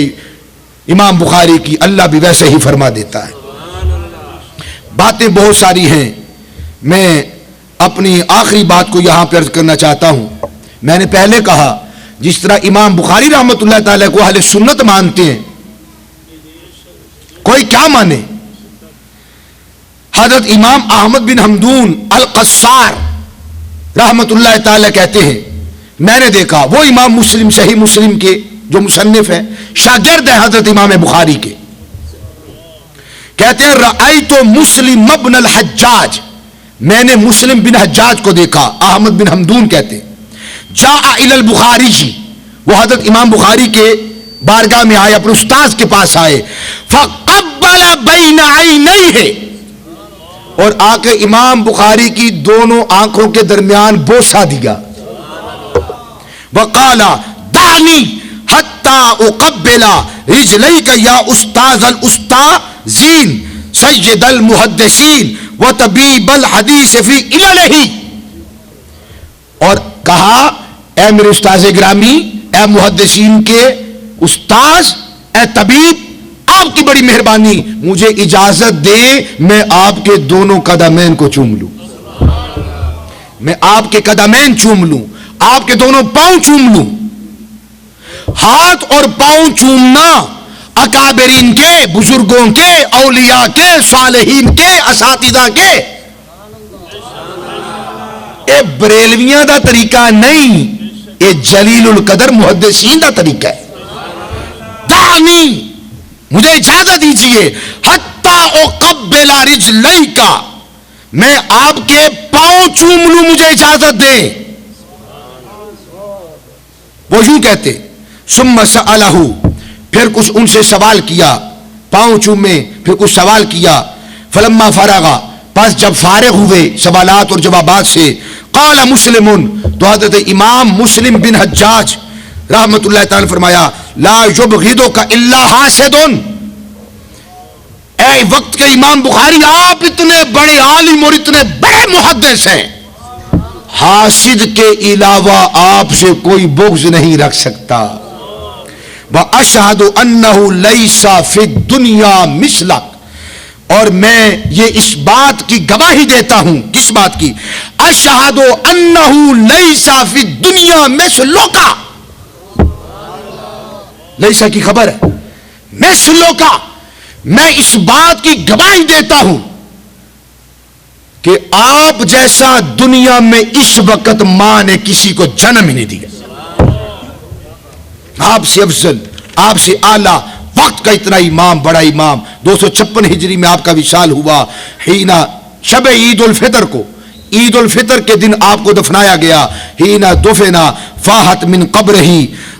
امام بخاری کی، اللہ بھی ویسے ہی فرما دیتا ہے. باتیں بہت ساری ہیں، میں اپنی آخری بات کو یہاں پر عرض کرنا چاہتا ہوں. میں نے پہلے کہا جس طرح امام بخاری رحمت اللہ تعالی کو اہل سنت مانتے ہیں، کوئی کیا مانے. حضرت امام احمد بن حمدون القصار رحمت اللہ تعالی کہتے ہیں، میں نے دیکھا، وہ امام مسلم، صحیح مسلم کے جو مصنف ہیں، شاگرد ہیں حضرت امام بخاری کے، کہتے ہیں رأیت مسلم ابن الحجاج، میں نے مسلم بن حجاج کو دیکھا. احمد بن حمدون کہتے ہیں جاء الی البخاری جی، وہ حضرت امام بخاری کے بارگاہ میں آئے، اپنے استاذ کے پاس آئے. فقبل بین عینیہ، اور آ کے امام بخاری کی دونوں آنکھوں کے درمیان بوسہ دیا. وقال دعنی حتی اقبل رجلیک یا استاذ الاستاذین سید المحدثین وطبیب الحدیث فی عللہ، اور کہا اے میرے استاذ گرامی، اے محدثین کے استاذ، اے طبیب، آپ کی بڑی مہربانی، مجھے اجازت دے میں آپ کے دونوں قدمین کو چوم لوں، میں آپ کے قدمین چوم لوں، آپ کے دونوں پاؤں چوم لوں. ہاتھ اور پاؤں چومنا اکابرین کے، بزرگوں کے، اولیاء کے، صالحین کے، اساتذہ کے، اے بریلویاں دا طریقہ نہیں، اے جلیل القدر محدثین دا طریقہ ہے. دعنی، مجھے اجازت دیجئے، حتی اقبل رجلیک، میں آپ کے پاؤں چوم لوں، مجھے اجازت دیں. وہ یوں کہتے، ثم سألہ، پھر کچھ ان سے سوال کیا، پاؤں چومے، پھر کچھ سوال کیا. فلما فرغا، پس جب فارغ ہوئے سوالات اور جوابات سے، قال مسلم، تو حضرت امام مسلم بن حجاج رحمت اللہ تعالی فرمایا، لا یبغضک الا حاسد. اے وقت کے امام بخاری، آپ اتنے بڑے عالم اور اتنے بڑے محدث ہیں، حاسد کے علاوہ آپ سے کوئی بغض نہیں رکھ سکتا. وَأَشْهَدُ أَنَّهُ لَيْسَ فِي الدُّنْيَا مِثْلَكَ، اور میں یہ اس بات کی گواہی دیتا ہوں. کس بات کی؟ أَشْهَدُ أَنَّهُ لَيْسَ فِي الدُّنْيَا مِثْلُكَ، لیسا کی خبر ہے، مثلک، میں اس بات کی گواہی دیتا ہوں کہ آپ جیسا دنیا میں اس وقت ماں نے کسی کو جنم ہی نہیں دیا. آپ سے افضل، آپ سے اعلیٰ، وقت کا اتنا امام، بڑا امام. 256 ہجری میں آپ کا وصال ہوا. ہینا شب عید الفطر کو، عید الفطر کے دن آپ کو دفنایا گیا. ہینا دفنا فاحت من قبرہ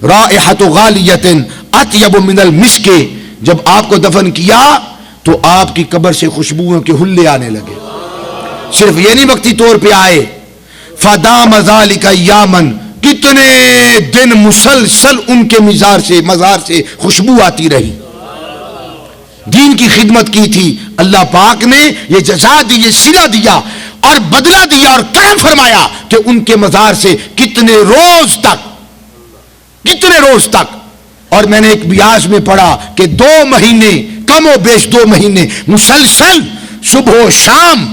رائحۃ غالیۃ اطیب من المسک. جب آپ کو دفن کیا تو آپ کی قبر سے خوشبوؤں کے حلے آنے لگے. صرف یہ نہیں وقتی طور پہ آئے، فدام ذالک یامن، کتنے دن مسلسل ان کے مزار سے خوشبو آتی رہی. دین کی خدمت کی تھی. اللہ پاک نے یہ جزا دی، یہ صلہ دیا اور بدلہ دیا اور کرم فرمایا کہ ان کے مزار سے کتنے روز تک. اور میں نے ایک بیاض میں پڑھا کہ 2 مہینے، کم و بیش 2 مہینے مسلسل صبح و شام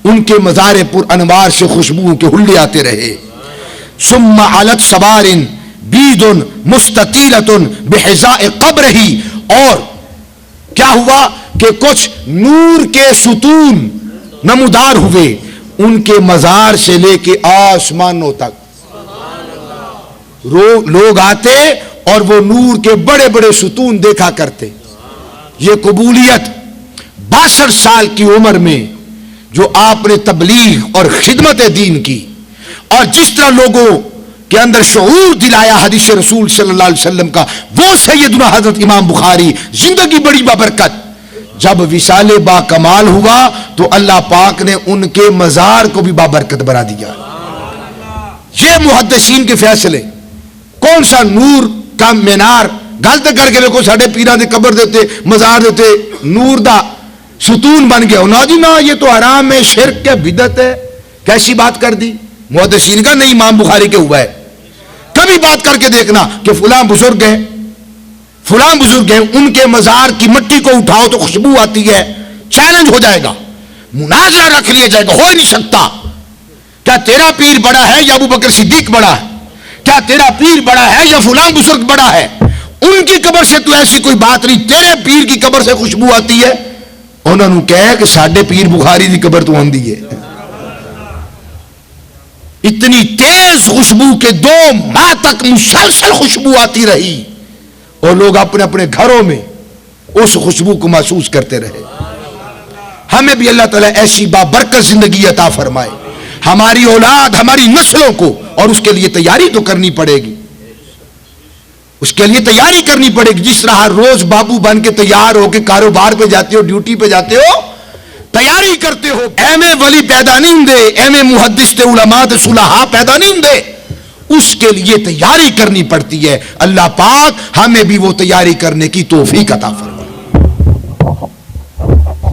ان کے مزار پر انوار سے خوشبوؤں کے حلے آتے رہے. ثم علت سوار بید مستطیلۃ بحذاء قبرہ. اور کیا ہوا کہ کچھ نور کے ستون نمودار ہوئے ان کے مزار سے لے کے آسمانوں تک. لوگ آتے اور وہ نور کے بڑے بڑے ستون دیکھا کرتے. یہ قبولیت 62 سال کی عمر میں جو آپ نے تبلیغ اور خدمت دین کی، اور جس طرح لوگوں کے اندر شعور دلایا حدیث رسول صلی اللہ علیہ وسلم کا، وہ سیدنا حضرت امام بخاری، زندگی بڑی بابرکت. جب وصال با کمال ہوا تو اللہ پاک نے ان کے مزار کو بھی بابرکت بنا دیا. یہ محدثین کے فیصلے. کون سا نور کا مینار غلط کر کے دیکھو ساڈے پیراں دے قبر دیتے مزار دیتے نور دا ستون بن گیا. نا جی نا، یہ تو حرام ہے، شرک ہے، بدعت ہے. کیسی بات کر دی محدثین کا؟ نہیں، امام بخاری کے ہوا ہے. کبھی بات کر کے دیکھنا کہ فلاں بزرگ ہیں، ان کے مزار کی مٹی کو اٹھاؤ تو خوشبو آتی ہے. چیلنج ہو جائے گا، مناظرہ رکھ لیا جائے گا. ہو ہی نہیں سکتا. کیا تیرا پیر بڑا ہے یا ابو بکر صدیق بڑا ہے؟ کیا تیرا پیر بڑا ہے یا فلاں بزرگ بڑا ہے؟ ان کی قبر سے تو ایسی کوئی بات نہیں، تیرے پیر کی قبر سے خوشبو آتی ہے. انہوں نے کہا کہ ساڈے پیر بخاری دی قبر تو آندی ہے. اتنی تیز خوشبو کہ 2 ماہ تک مسلسل خوشبو آتی رہی اور لوگ اپنے اپنے گھروں میں اس خوشبو کو محسوس کرتے رہے. ہمیں بھی اللہ تعالیٰ ایسی بابرکت زندگی عطا فرمائے، ہماری اولاد، ہماری نسلوں کو. اور اس کے لیے تیاری تو کرنی پڑے گی، اس کے لیے تیاری کرنی پڑے گی. جس طرح ہر روز بابو بن کے تیار ہو کے کاروبار پہ جاتے ہو، ڈیوٹی پہ جاتے ہو، تیاری کرتے ہو. ایم اے ولی پیدا نہیں ہوں دے، ایم اے محدث تے علماء تے صلحاء پیدا نہیں ہوں دے. اس کے لیے تیاری کرنی پڑتی ہے. اللہ پاک ہمیں بھی وہ تیاری کرنے کی توفیق عطا فرمائے.